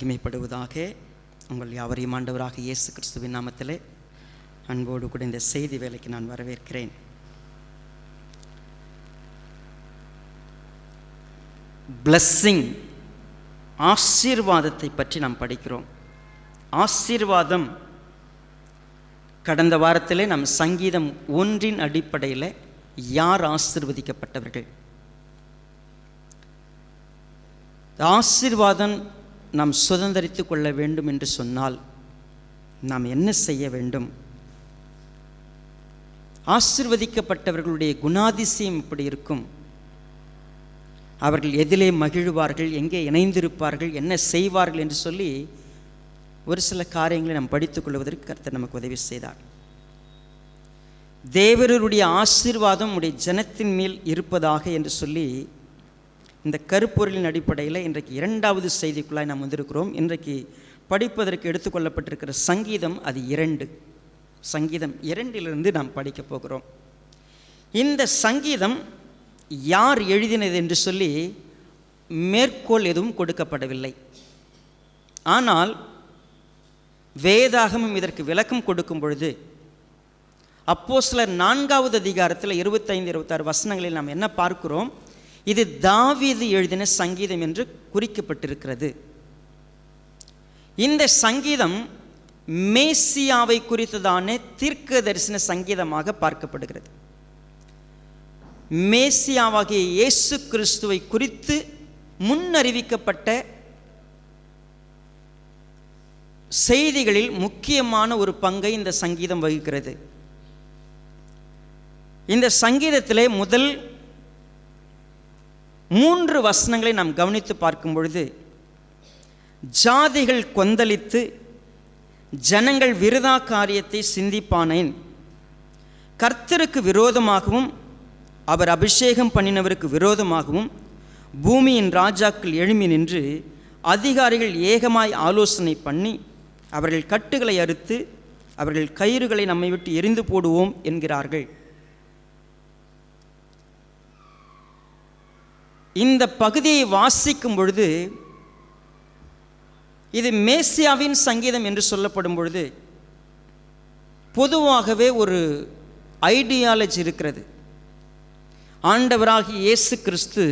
மகிமைப்படுவதாக. உங்கள் யாவரையும் ஆண்டவராக இயேசு கிறிஸ்துவின் நாமத்திலே அன்போடு கூட இந்த செய்தி வேலைக்கு நான் வரவேற்கிறேன். பிளஸ்ஸிங், ஆசீர்வாதத்தை பற்றி நாம் படிக்கிறோம். ஆசீர்வாதம், கடந்த வாரத்திலே நாம் சங்கீதம் 1 அடிப்படையில் யார் ஆசீர்வதிக்கப்பட்டவர்கள், ஆசீர்வாதம் நாம் சுதந்திரித்து கொள்ள வேண்டும் என்று சொன்னால் நாம் என்ன செய்ய வேண்டும், ஆசீர்வதிக்கப்பட்டவர்களுடைய குணாதிசயம் இப்படி இருக்கும், அவர்கள் எதிலே மகிழ்வார்கள், எங்கே இணைந்திருப்பார்கள், என்ன செய்வார்கள் என்று சொல்லி ஒரு சில காரியங்களை நாம் படித்துக் கொள்வதற்கு கர்த்தர் நமக்கு உதவி செய்தார். தேவருடைய ஆசீர்வாதம் உடைய ஜனத்தின் மேல் இருப்பதாக என்று சொல்லி இந்த கருப்பொருளின் அடிப்படையில் இன்றைக்கு 2வது செய்திக்குள்ளாய் நாம் வந்திருக்கிறோம். இன்றைக்கு படிப்பதற்கு எடுத்துக்கொள்ளப்பட்டிருக்கிற சங்கீதம் அது 2. சங்கீதம் 2 நாம் படிக்க போகிறோம். இந்த சங்கீதம் யார் எழுதினது என்று சொல்லி மேற்கோள் எதுவும் கொடுக்கப்படவில்லை. ஆனால் வேதாகமம் இதற்கு விளக்கம் கொடுக்கும் பொழுது அப்போஸ்தலர் 4வது அதிகாரத்தில் 25-26 வசனங்களில் நாம் என்ன பார்க்கிறோம், இது தாவீது எழுதின சங்கீதம் என்று குறிக்கப்பட்டிருக்கிறது. இந்த சங்கீதம் மேசியாவை குறித்ததான தீர்க்க தரிசன சங்கீதமாக பார்க்கப்படுகிறது. மேசியாவாகிய இயேசு கிறிஸ்துவை குறித்து முன்னறிவிக்கப்பட்ட செய்திகளில் முக்கியமான ஒரு பங்கை இந்த சங்கீதம் வகிக்கிறது. இந்த சங்கீதத்திலே முதல் 3 வசனங்களை நாம் கவனித்து பார்க்கும் பொழுது, ஜாதிகள் கொந்தளித்து ஜனங்கள் விருதா காரியத்தை சிந்திப்பானேன், கர்த்தருக்கு விரோதமாகவும் அவர் அபிஷேகம் பண்ணினவருக்கு விரோதமாகவும் பூமியின் ராஜாக்கள் எழும்பி நின்று அதிகாரிகள் ஏகமாய் ஆலோசனை பண்ணி அவர்கள் கட்டுகளை அறுத்து அவர்கள் கயிறுகளை நம்மை விட்டு எரிந்து போடுவோம் என்கிறார்கள். இந்த பகுதியை வாசிக்கும் பொழுது இது மேசியாவின் சங்கீதம் என்று சொல்லப்படும் பொழுது பொதுவாகவே ஒரு ஐடியாலஜி இருக்கிறது. ஆண்டவராகிய இயேசு கிறிஸ்து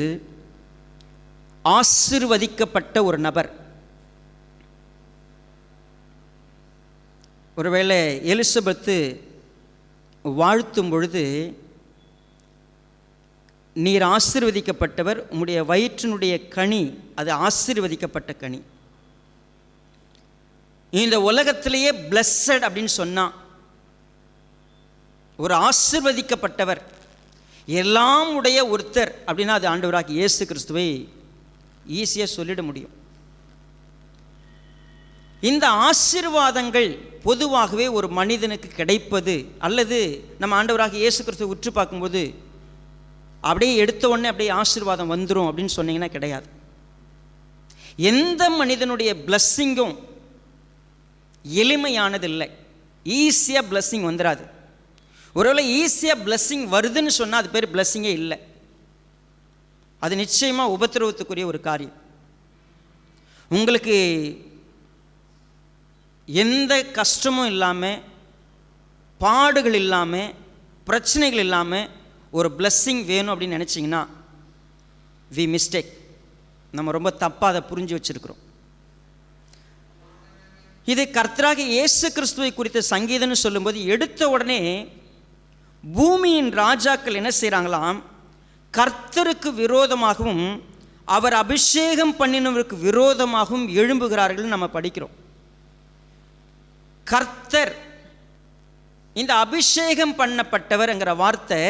ஆசீர்வதிக்கப்பட்ட ஒரு நபர். ஒருவேளை எலிசபெத்து வாழ்த்தும் பொழுது, நீர் ஆசீர்வதிக்கப்பட்டவர், உம்முடைய வயிற்றினுடைய கனி அது ஆசீர்வதிக்கப்பட்ட கனி. இந்த உலகத்திலேயே பிளஸ்ஸட் அப்படின்னு சொன்னா, ஒரு ஆசீர்வதிக்கப்பட்டவர், எல்லாம் உடைய ஒருத்தர் அப்படின்னா அது ஆண்டவராகிய இயேசு கிறிஸ்துவை ஈஸியாக சொல்லிட முடியும். இந்த ஆசீர்வாதங்கள் பொதுவாகவே ஒரு மனிதனுக்கு கிடைப்பது, அல்லது நம்ம ஆண்டவராகிய இயேசு கிறிஸ்துவை உற்று பார்க்கும்போது அப்படியே எடுத்த உடனே அப்படியே ஆசீர்வாதம் வந்துடும் அப்படின்னு சொன்னீங்கன்னா கிடையாது. எந்த மனிதனுடைய பிளஸ்ஸிங்கும் எளிமையானது இல்லை, ஈஸியாக பிளஸ்ஸிங் வந்துடாது. ஒருவேளை ஈஸியாக பிளஸ்ஸிங் வருதுன்னு சொன்னால் அது பேர் பிளஸ்ஸிங்கே இல்லை, அது நிச்சயமாக உபத்திரவத்துக்குரிய ஒரு காரியம். உங்களுக்கு எந்த கஷ்டமும் இல்லாமல், பாடுகள் இல்லாமல், பிரச்சனைகள் இல்லாமல் ஒரு பிளஸ்ஸிங் வேணும் அப்படின்னு நினச்சிங்கன்னா வி மிஸ்டேக். நம்ம ரொம்ப தப்பாக அதை புரிஞ்சு வச்சுருக்கிறோம். இது கர்த்தராகிய இயேசு கிறிஸ்துவை குறித்த சங்கீதம்னு சொல்லும்போது எடுத்த உடனே பூமியின் ராஜாக்கள் என்ன செய்கிறாங்களாம், கர்த்தருக்கு விரோதமாகவும் அவர் அபிஷேகம் பண்ணினவருக்கு விரோதமாகவும் எழும்புகிறார்கள் நம்ம படிக்கிறோம். கர்த்தர், இந்த அபிஷேகம் பண்ணப்பட்டவர் என்கிற வார்த்தை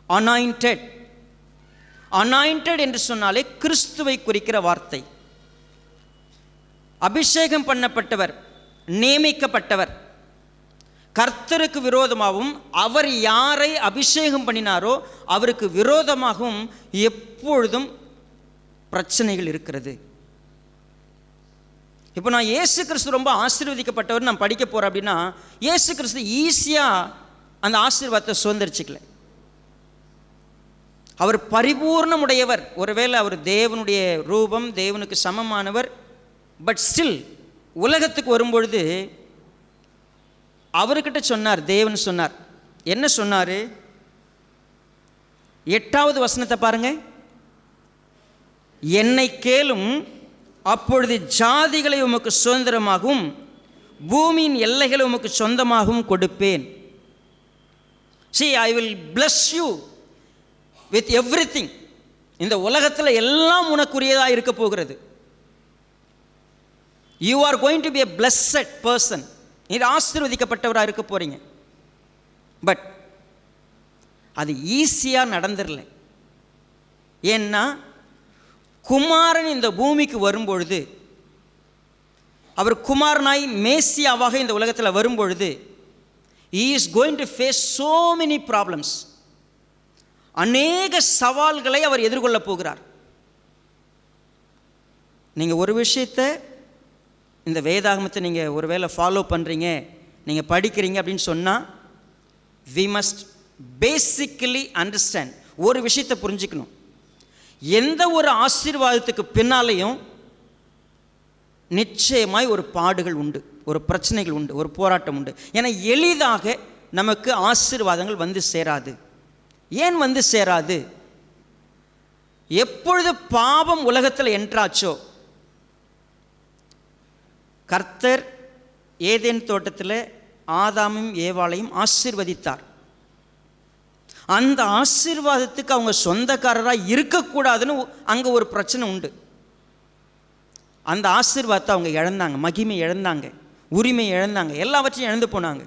அனாயிண்டட். அனாயிண்டட் என்று சொன்னாலே கிறிஸ்துவை குறிக்கிற வார்த்தை. அபிஷேகம் பண்ணப்பட்டவர், நியமிக்கப்பட்டவர், கர்த்தருக்கு விரோதமாகவும் அவர் யாரை அபிஷேகம் பண்ணினாரோ அவருக்கு விரோதமாகவும் எப்பொழுதும் பிரச்சனைகள் இருக்கிறது. இப்போ நான் இயேசு கிறிஸ்து ரொம்ப ஆசீர்வதிக்கப்பட்டவர் நான் படிக்க போகிறேன் அப்படின்னா இயேசு கிறிஸ்து ஈஸியாக அந்த ஆசீர்வாதத்தை சுதந்திரிச்சிக்கல. அவர் பரிபூர்ணமுடையவர். ஒருவேளை அவர் தேவனுடைய ரூபம், தேவனுக்கு சமமானவர், பட் ஸ்டில் உலகத்துக்கு வரும்பொழுது அவர்கிட்ட சொன்னார், தேவன் சொன்னார். என்ன சொன்னார்? 8வது வசனத்தை பாருங்க. என்னை கேளும், அப்பொழுது ஜாதிகளை உமக்கு சுதந்திரமாகவும் பூமியின் எல்லைகளை உமக்கு சொந்தமாகவும் கொடுப்பேன். See, I will bless you with everything. இந்த உலகத்தில் எல்லாம் உனக்குரியதாக இருக்க போகிறது. You are going to be a blessed person. நீ ஆசீர்வதிக்கப்பட்டவராக இருக்க போறீங்க. பட் அது ஈஸியாக நடந்துடல. ஏன்னா குமாரன் இந்த பூமிக்கு வரும்பொழுது, அவர் குமாரனாய் மேசியாவாக இந்த உலகத்தில் வரும்பொழுது, he is going to face so many problems. அநேக சவால்களை அவர் எதிர்கொள்ள போகிறார். நீங்கள் ஒரு விஷயத்தை, இந்த வேதாகமத்தை நீங்கள் ஒருவேளை ஃபாலோ பண்ணுறீங்க, நீங்கள் படிக்கிறீங்க அப்படின்னு சொன்னால், we must basically understand, ஒரு விஷயத்தை புரிஞ்சுக்கணும். எந்த ஒரு ஆசீர்வாதத்துக்கு பின்னாலேயும் நிச்சயமாய் ஒரு பாடுகள் உண்டு, ஒரு பிரச்சனைகள் உண்டு, ஒரு போராட்டம் உண்டு. ஏன்னா எளிதாக நமக்கு ஆசீர்வாதங்கள் வந்து சேராது. ஏன் வந்து சேராது? எப்பொழுது பாவம் உலகத்தில் என்றாச்சோ, கர்த்தர் ஏதேன் தோட்டத்தில் ஆதாமும் ஏவாளையும் ஆசீர்வதித்தார். அந்த ஆசீர்வாதத்துக்கு அவங்க சொந்தக்காரராக இருக்கக்கூடாதுன்னு அங்கே ஒரு பிரச்சனை உண்டு. அந்த ஆசீர்வாதத்தை அவங்க இழந்தாங்க, மகிமை இழந்தாங்க, உரிமை இழந்தாங்க, எல்லாவற்றையும் இழந்து போனாங்க.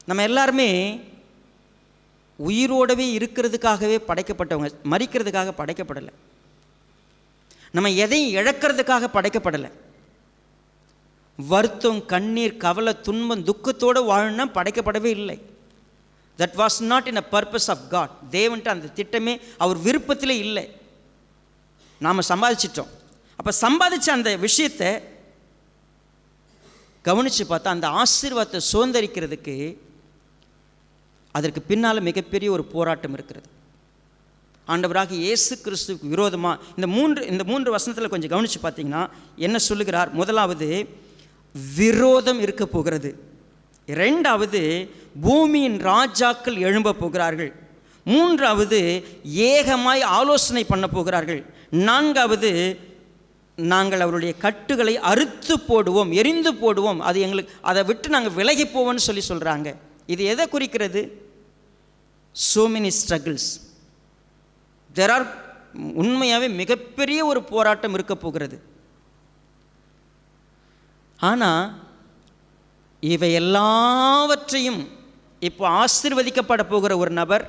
நம்ம எல்லாருமே உயிரோடவே இருக்கிறதுக்காகவே படைக்கப்பட்டவங்க, மரிக்கிறதுக்காக படைக்கப்படலை. நம்ம எதையும் இழக்கிறதுக்காக படைக்கப்படலை. வருத்தம், கண்ணீர், கவலை, துன்பம், துக்கத்தோடு வாழணும்னா படைக்கப்படவே இல்லை. That was not in a purpose of God. தேவன்ட்டு அந்த திட்டமே அவர் விருப்பத்தில் இல்லை. நாம் சம்பாதிச்சிட்டோம். அப்போ சம்பாதிச்ச அந்த விஷயத்தை கவனித்து பார்த்தா, அந்த ஆசீர்வாதத்தை சுதந்திரிக்கிறதுக்கு அதற்கு பின்னால் மிகப்பெரிய ஒரு போராட்டம் இருக்கிறது. ஆண்டவராக இயேசு கிறிஸ்துவுக்கு விரோதமாக இந்த மூன்று வசனத்தில் கொஞ்சம் கவனித்து பார்த்தீங்கன்னா என்ன சொல்லுகிறார்? முதலாவது, விரோதம் இருக்க போகிறது. இரண்டாவது, பூமியின் ராஜாக்கள் எழும்ப போகிறார்கள். மூன்றாவது, ஏகமாய் ஆலோசனை பண்ண போகிறார்கள். நான்காவது, நாங்கள் அவருடைய கட்டுகளை அறுத்து போடுவோம், எரிந்து போடுவோம், அது எங்களுக்கு, அதை விட்டு நாங்கள் விலகி போவோம்னு சொல்கிறாங்க. இது எதை குறிக்கிறது? so many struggles. there are, உண்மையாகவே மிகப்பெரிய ஒரு போராட்டம் இருக்க போகிறது. ஆனால் இவை எல்லாவற்றையும் இப்போ ஆசீர்வதிக்கப்பட போகிற ஒரு நபர்,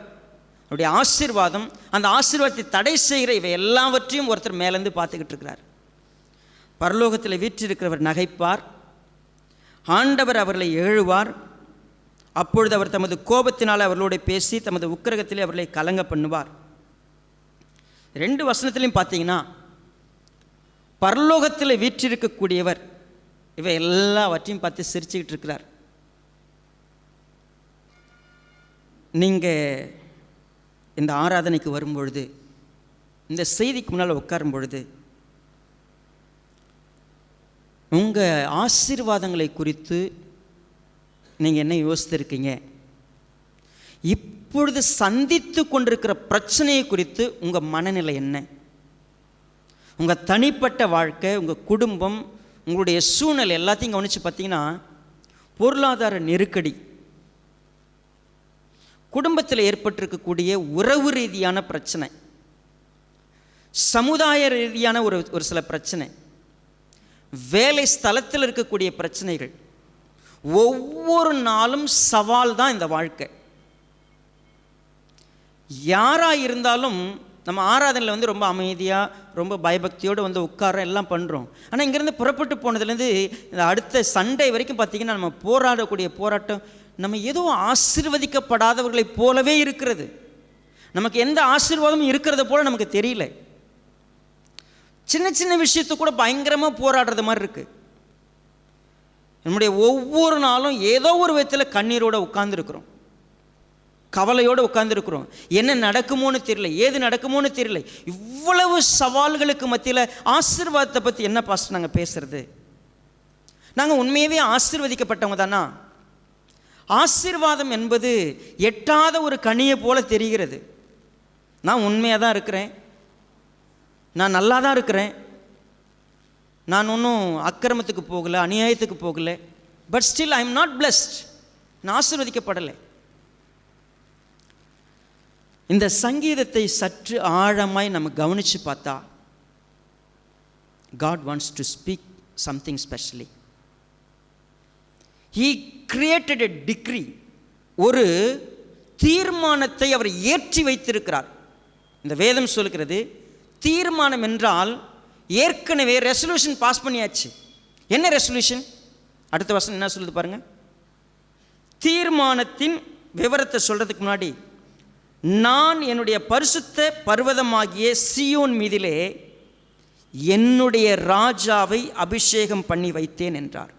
அவருடைய ஆசீர்வாதம், அந்த ஆசீர்வாதத்தை தடை செய்கிற இவை எல்லாவற்றையும் ஒருத்தர் மேலேருந்து பார்த்துக்கிட்டு இருக்கிறார். பரலோகத்தில் வீற்றிருக்கிறவர் நகைப்பார், ஆண்டவர் அவர்களை ஏழுவார். அப்பொழுது அவர் தமது கோபத்தினால் அவர்களோடு பேசி தமது உக்கிரகத்திலே அவர்களை கலங்க பண்ணுவார். 2 வசனத்திலையும் பார்த்தீங்கன்னா பரலோகத்தில் வீற்றிருக்கக்கூடியவர் இவை எல்லாவற்றையும் பார்த்து சிரிச்சுக்கிட்டு இருக்கிறார். நீங்கள் இந்த ஆராதனைக்கு வரும்பொழுது, இந்த செய்திக்கு முன்னால் உட்காரும் பொழுது, உங்கள் ஆசீர்வாதங்களை குறித்து நீங்கள் என்ன யோசித்திருக்கீங்க? இப்பொழுது சந்தித்து கொண்டிருக்கிற பிரச்சனையை குறித்து உங்கள் மனநிலை என்ன? உங்கள் தனிப்பட்ட வாழ்க்கை, உங்கள் குடும்பம், உங்களுடைய சூழ்நிலை எல்லாத்தையும் கவனித்து பார்த்தீங்கன்னா, பொருளாதார நெருக்கடி, குடும்பத்தில் ஏற்பட்டிருக்கக்கூடிய உறவு ரீதியான பிரச்சனை, சமுதாய ரீதியான ஒரு சில பிரச்சனை, வேலை ஸ்தலத்தில் இருக்கக்கூடிய பிரச்சனைகள், ஒவ்வொரு நாளும் சவால் தான் இந்த வாழ்க்கை. யாராக இருந்தாலும் நம்ம ஆராதனையில் வந்து ரொம்ப அமைதியாக, ரொம்ப பயபக்தியோடு வந்து உட்காரோம், எல்லாம் பண்ணுறோம். ஆனால் இங்கேருந்து புறப்பட்டு போனதுலேருந்து இந்த அடுத்த சண்டே வரைக்கும் பார்த்திங்கன்னா நம்ம போராடக்கூடிய போராட்டம் நம்ம ஏதோ ஆசீர்வதிக்கப்படாதவர்களைப் போலவே இருக்கிறது. நமக்கு எந்த ஆசீர்வாதமும் இருக்கிறத போல் நமக்கு தெரியல. சின்ன சின்ன விஷயத்தை கூட பயங்கரமாக போராடுறது மாதிரி இருக்குது. நம்முடைய ஒவ்வொரு நாளும் ஏதோ ஒரு விதத்தில் கண்ணீரோடு உட்கார்ந்துருக்கிறோம். கவலையோடு உட்கார்ந்துருக்குறோம். என்ன நடக்குமோன்னு தெரியல, ஏது நடக்குமோன்னு தெரியல. இவ்வளவு சவால்களுக்கு மத்தியில் ஆசீர்வாதத்தை பற்றி என்ன பாஸ்டர் நாங்கள் பேசுறது? நாங்கள் உண்மையாகவே ஆசீர்வதிக்கப்பட்டவங்க தானா? ஆசீர்வாதம் என்பது எட்டாத ஒரு கனியை போல தெரிகிறது. நான் உண்மையாக தான் இருக்கிறேன், நான் நல்லா தான் இருக்கிறேன், நான் ஒன்றும் அக்கிரமத்துக்கு போகலை, அநியாயத்துக்கு போகலை. But still I am not blessed. நான் ஆசீர்வதிக்கப்படலை. இந்த சங்கீதத்தை சற்று ஆழமாய் நம்ம கவனித்து பார்த்தா, God wants to speak something specially. He created a decree. ஒரு தீர்மானத்தை அவர் ஏற்றி வைத்திருக்கிறார். இந்த வேதம் சொல்கிறது, தீர்மானம் என்றால் ஏற்கனவே ரெசல்யூஷன் பாஸ் பண்ணியாச்சு. என்ன ரெசல்யூஷன்? அடுத்த வசனம் என்ன சொல்லுது பாருங்க. தீர்மானத்தின் விவரத்தை சொல்றதுக்கு முன்னாடி, நான் என்னுடைய பரிசுத்த பர்வதமாகிய சீயோன் மீதிலே என்னுடைய ராஜாவை அபிஷேகம் பண்ணி வைத்தேன் என்றார்.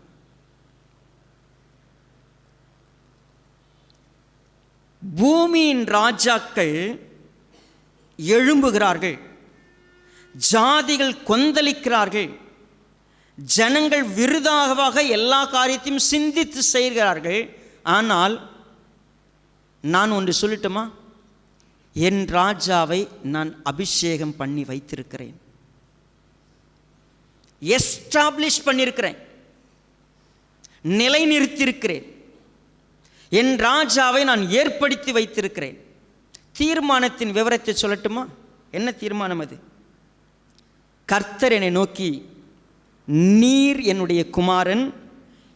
பூமியின் ராஜாக்கள் எழும்புகிறார்கள், ஜாதிகள் கொந்தளிக்கிறார்கள், ஜனங்கள் விருதாக எல்லா காரியத்தையும் சிந்தித்து செய்கிறார்கள். ஆனால் நான் ஒன்று சொல்லட்டுமா? என் ராஜாவை நான் அபிஷேகம் பண்ணி வைத்திருக்கிறேன், எஸ்டாப்ளிஷ் பண்ணியிருக்கிறேன், நிலைநிறுத்தியிருக்கிறேன். என் ராஜாவை நான் ஏற்படுத்தி வைத்திருக்கிறேன். தீர்மானத்தின் விவரத்தை சொல்லட்டுமா? என்ன தீர்மானம் அது? கர்த்தர் என்னை நோக்கி, நீர் என்னுடைய குமாரன்,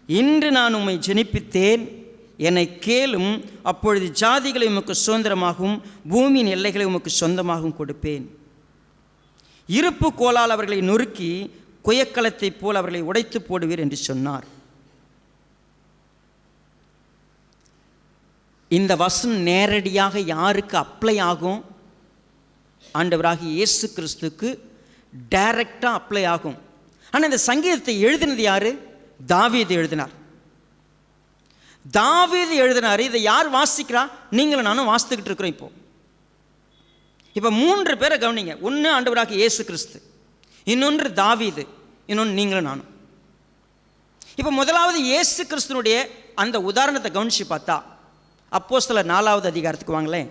இன்று நான் உம்மை ஜெனிப்பித்தேன், என்னை கேளும், அப்பொழுது ஜாதிகளை உமக்கு சுதந்திரமாகவும் பூமியின் எல்லைகளை உமக்கு சொந்தமாகவும் கொடுப்பேன். இருப்பு கோலால் அவர்களை நொறுக்கி குயக்கலத்தை போல் அவர்களை உடைத்து போடுவீர் என்று சொன்னார். இந்த வசனம் நேரடியாக யாருக்கு அப்ளை ஆகும்? ஆண்டவராகிய இயேசு கிறிஸ்துக்கு டைரக்டாக அப்ளை ஆகும். ஆனால் இந்த சங்கீதத்தை எழுதினது யாரு? தாவீது எழுதினார். தாவீது எழுதினார். இதை யார் வாசிக்கிறா? நீங்களும் நானும் வாசித்துக்கிட்டு இருக்கிறோம். இப்போ 3 பேரை கவனிங்க. ஒன்று ஆண்டவராகிய இயேசு கிறிஸ்து, இன்னொன்று தாவீது, இன்னொன்று நீங்களும் நானும். இப்போ முதலாவது இயேசு கிறிஸ்துனுடைய அந்த உதாரணத்தை கவனித்து பார்த்தா, அப்போஸ்தலர் 4வது அதிகாரத்துக்கு வாங்களேன்.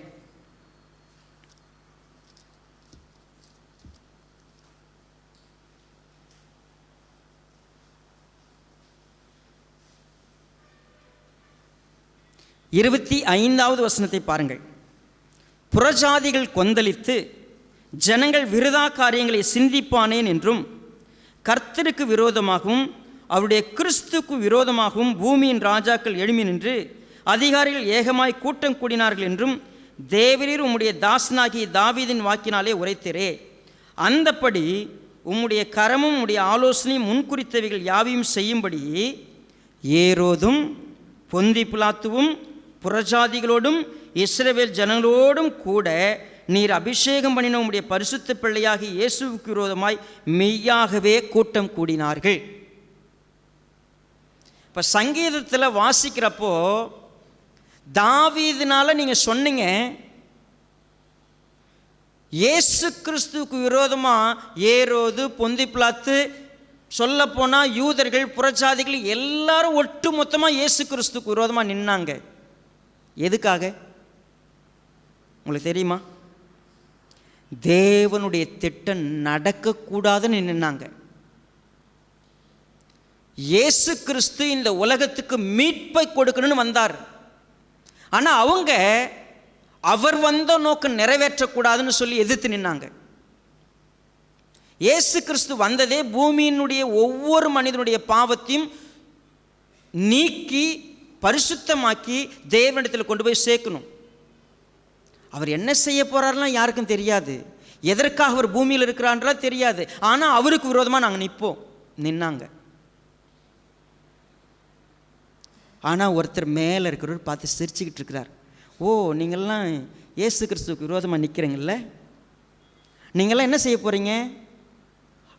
இருபத்தி 5வது வசனத்தை பாருங்கள். புறஜாதிகள் கொந்தளித்து ஜனங்கள் விருதா காரியங்களை சிந்திப்பானேன் என்றும், கர்த்தருக்கு விரோதமாகவும் அவருடைய கிறிஸ்துக்கு விரோதமாகவும் பூமியின் ராஜாக்கள் எழும்பி நின்று அதிகாரிகள் ஏகமாய் கூட்டம் கூடினார்கள் என்றும் தேவரீர் உம்முடைய தாசனாகிய தாவீதின் வாக்கினாலே உரைத்தீரே. அந்தப்படி உம்முடைய கரமும் உம்முடைய ஆலோசனையும் முன்குறித்தவைகள் யாவையும் செய்யும்படி ஏரோதும் பொந்தி பிலாத்துவும் புறஜாதிகளோடும் இஸ்ரவேல் ஜனங்களோடும் கூட நீர் அபிஷேகம் பண்ணின உம்முடைய பரிசுத்த பிள்ளையாகி இயேசுவுக்கு விரோதமாய் மெய்யாகவே கூட்டம் கூடினார்கள். இப்போ சங்கீதத்தில் வாசிக்கிறப்போ தாவீதுனால நீங்கள் சொன்னீங்க, இயேசு கிறிஸ்துவுக்கு விரோதமாக ஏரோது பொந்தி பிலாத்து, சொல்லப்போனால் யூதர்கள் புறஜாதிகள் எல்லாரும் ஒட்டு மொத்தமாக இயேசு கிறிஸ்துவுக்கு விரோதமாக நின்னாங்க. எதுக்காக உங்களுக்கு தெரியுமா? தேவனுடைய திட்டம் நடக்கக்கூடாதுன்னு நின்னாங்க. இயேசு கிறிஸ்து இந்த உலகத்துக்கு மீட்பை கொடுக்கணும்னு வந்தார். ஆனால் அவங்க அவர் வந்த நோக்கம் நிறைவேற்றக்கூடாதுன்னு சொல்லி எதிர்த்து நின்னாங்க. இயேசு கிறிஸ்து வந்ததே பூமியினுடைய ஒவ்வொரு மனிதனுடைய பாவத்தையும் நீக்கி பரிசுத்தமாக்கி தேவனிடத்தில் கொண்டு போய் சேர்க்கணும். அவர் என்ன செய்ய போறாருலாம் யாருக்கும் தெரியாது, எதற்காக அவர் பூமியில் இருக்கிறான்றலாம் தெரியாது. ஆனால் அவருக்கு விரோதமாக நாங்கள் நின்னாங்க. ஆனால் ஒருத்தர் மேலே இருக்கிறவர் பார்த்து சிரிச்சுக்கிட்டு இருக்கிறார். ஓ, நீங்கள்லாம் இயேசு கிறிஸ்துவுக்கு விரோதமாக நிற்கிறீங்கள, நீங்கள்லாம் என்ன செய்ய போகிறீங்க?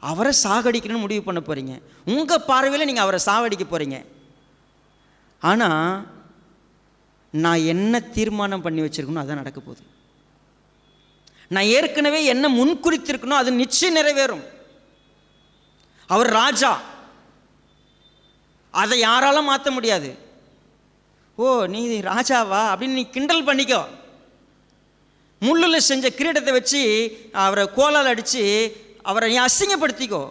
அவரை சாகடிக்கணும்னு முடிவு பண்ண போகிறீங்க. உங்கள் பார்வையில் நீங்கள் அவரை சாகடிக்க போகிறீங்க. ஆனால் நான் என்ன தீர்மானம் பண்ணி வச்சுருக்கணும் அதான் நடக்க போகுது. நான் ஏற்கனவே என்ன முன்குறித்திருக்கணும் அது நிச்சயம் நிறைவேறும். அவர் ராஜா, அதை யாராலும் மாற்ற முடியாது. ஓ நீ ராஜாவா அப்படின்னு நீ கிண்டல் பண்ணிக்கோ. முள்ளில் செஞ்ச கிரீடத்தை வச்சு அவரை கோலால் அடித்து அவரை நீ அசிங்கப்படுத்திக்கோ.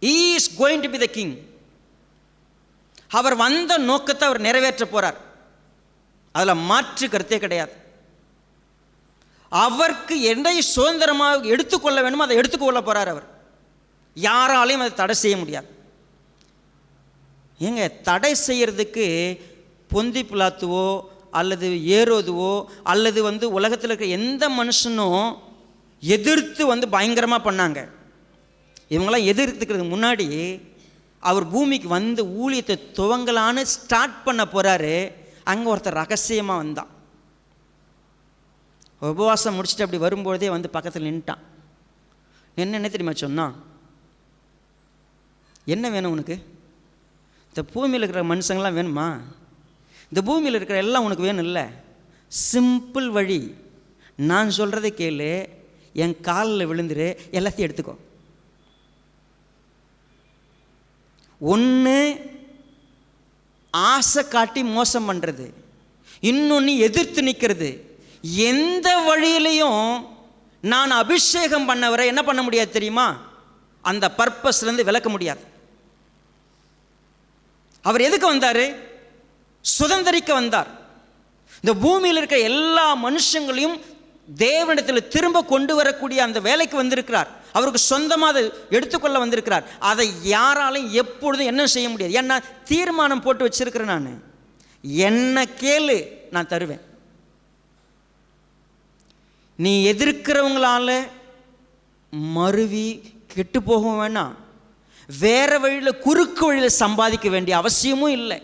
He is going to be the king. அவர் வந்த நோக்கத்தை அவர் நிறைவேற்ற போகிறார், அதில் மாற்று கருத்தே கிடையாது. அவருக்கு எதை சுதந்திரமாக எடுத்துக்கொள்ள வேண்டுமோ அதை எடுத்துக்கொள்ள போகிறார். அவர் யாராலையும் அதை தடை செய்ய முடியாது. ஏங்க தடை செய்கிறதுக்கு பொந்தி பிலாத்துவோ அல்லது ஏரோதுவோ அல்லது உலகத்தில் இருக்கிற எந்த மனுஷனும் எதிர்த்து பயங்கரமாக பண்ணாங்க. இவங்களாம் எதிர்த்துக்கிறதுக்கு முன்னாடி அவர் பூமிக்கு வந்து ஊழியத்தை துவங்கலான்னு ஸ்டார்ட் பண்ண போகிறாரு. அங்கே ஒருத்தர் ரகசியமாக வந்தான். உபவாசம் முடிச்சுட்டு அப்படி வரும்பொழுதே பக்கத்தில் நின்ட்டான். என்ன தெரியுமா சொன்னான்? என்ன வேணும் உனக்கு? இந்த பூமியில் இருக்கிற மனுஷங்களாம் வேணுமா? இந்த பூமியில் இருக்கிற எல்லாம் உனக்கு வேணும் இல்லை? சிம்பிள் வழி, நான் சொல்கிறத கேளு, என் காலில் விழுந்துரு, எல்லாத்தையும் எடுத்துக்கோ. ஒன்று ஆசை காட்டி மோசம் பண்ணுறது, இன்னொன்று எதிர்த்து நிற்கிறது. எந்த வழியிலையும் நான் அபிஷேகம் பண்ணவரை என்ன பண்ண முடியாது தெரியுமா? அந்த பர்பஸ்லேருந்து விலக்க முடியாது. அவர் எதுக்கு வந்தார்? சுதந்திரிக்க வந்தார். இந்த பூமியில் இருக்கிற எல்லா மனுஷங்களையும் தேவனிடத்தில் திரும்ப கொண்டு வரக்கூடிய அந்த வேலைக்கு வந்திருக்கிறார். அவருக்கு சொந்தமாக அதை எடுத்துக்கொள்ள வந்திருக்கிறார். அதை யாராலையும் எப்பொழுதும் என்ன செய்ய முடியாது. ஏன்னா தீர்மானம் போட்டு வச்சிருக்கிறேன். நான் என்ன கேளு, நான் தருவேன். நீ எதிர்க்கிறவங்களால மருவி கெட்டு போகவும் வேணாம், வேற வழியில் குறுக்கு வழியில் சம்பாதிக்க வேண்டிய அவசியமும் இல்லை.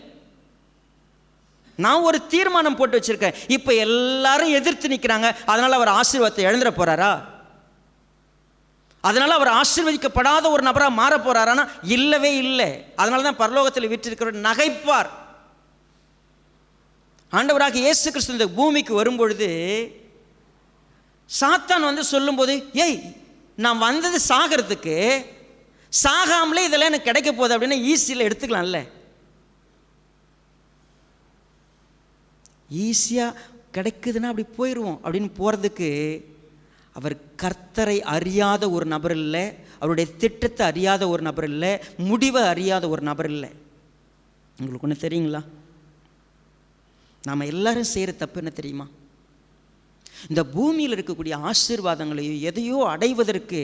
நான் ஒரு தீர்மானம் போட்டு வச்சிருக்கேன். இப்போ எல்லாரும் எதிர்த்து நிற்கிறாங்க, அதனால் அவர் ஆசீர்வாதத்தை இழந்துட போகிறாரா? அதனால் அவர் ஆசீர்வதிக்கப்படாத ஒரு நபராக மாற போகிறாரானா? இல்லவே இல்லை. அதனால தான் பரலோகத்தில் வீற்றிருக்கிறவர் நகைப்பார். ஆண்டவராக இயேசு கிறிஸ்து இந்த பூமிக்கு வரும்பொழுது சாத்தான் சொல்லும்போது, ஏய் நான் வந்தது சாகிறதுக்கு, சாகாமலே இதெல்லாம் எனக்கு கிடைக்க போகுது அப்படின்னு ஈஸியில் எடுத்துக்கலாம்ல. ஈஸியாக கிடைக்குதுன்னா அப்படி போயிடுவோம் அப்படின்னு போகிறதுக்கு அவர் கர்த்தரை அறியாத ஒரு நபர் இல்லை, அவருடைய திட்டத்தை அறியாத ஒரு நபர் இல்லை, முடிவை அறியாத ஒரு நபர் இல்லை. உங்களுக்கு ஒன்று தெரியுங்களா? நாம் எல்லாரும் செய்கிற தப்பு என்ன தெரியுமா? இந்த பூமியில் இருக்கக்கூடிய ஆசீர்வாதங்களையும் எதையோ அடைவதற்கு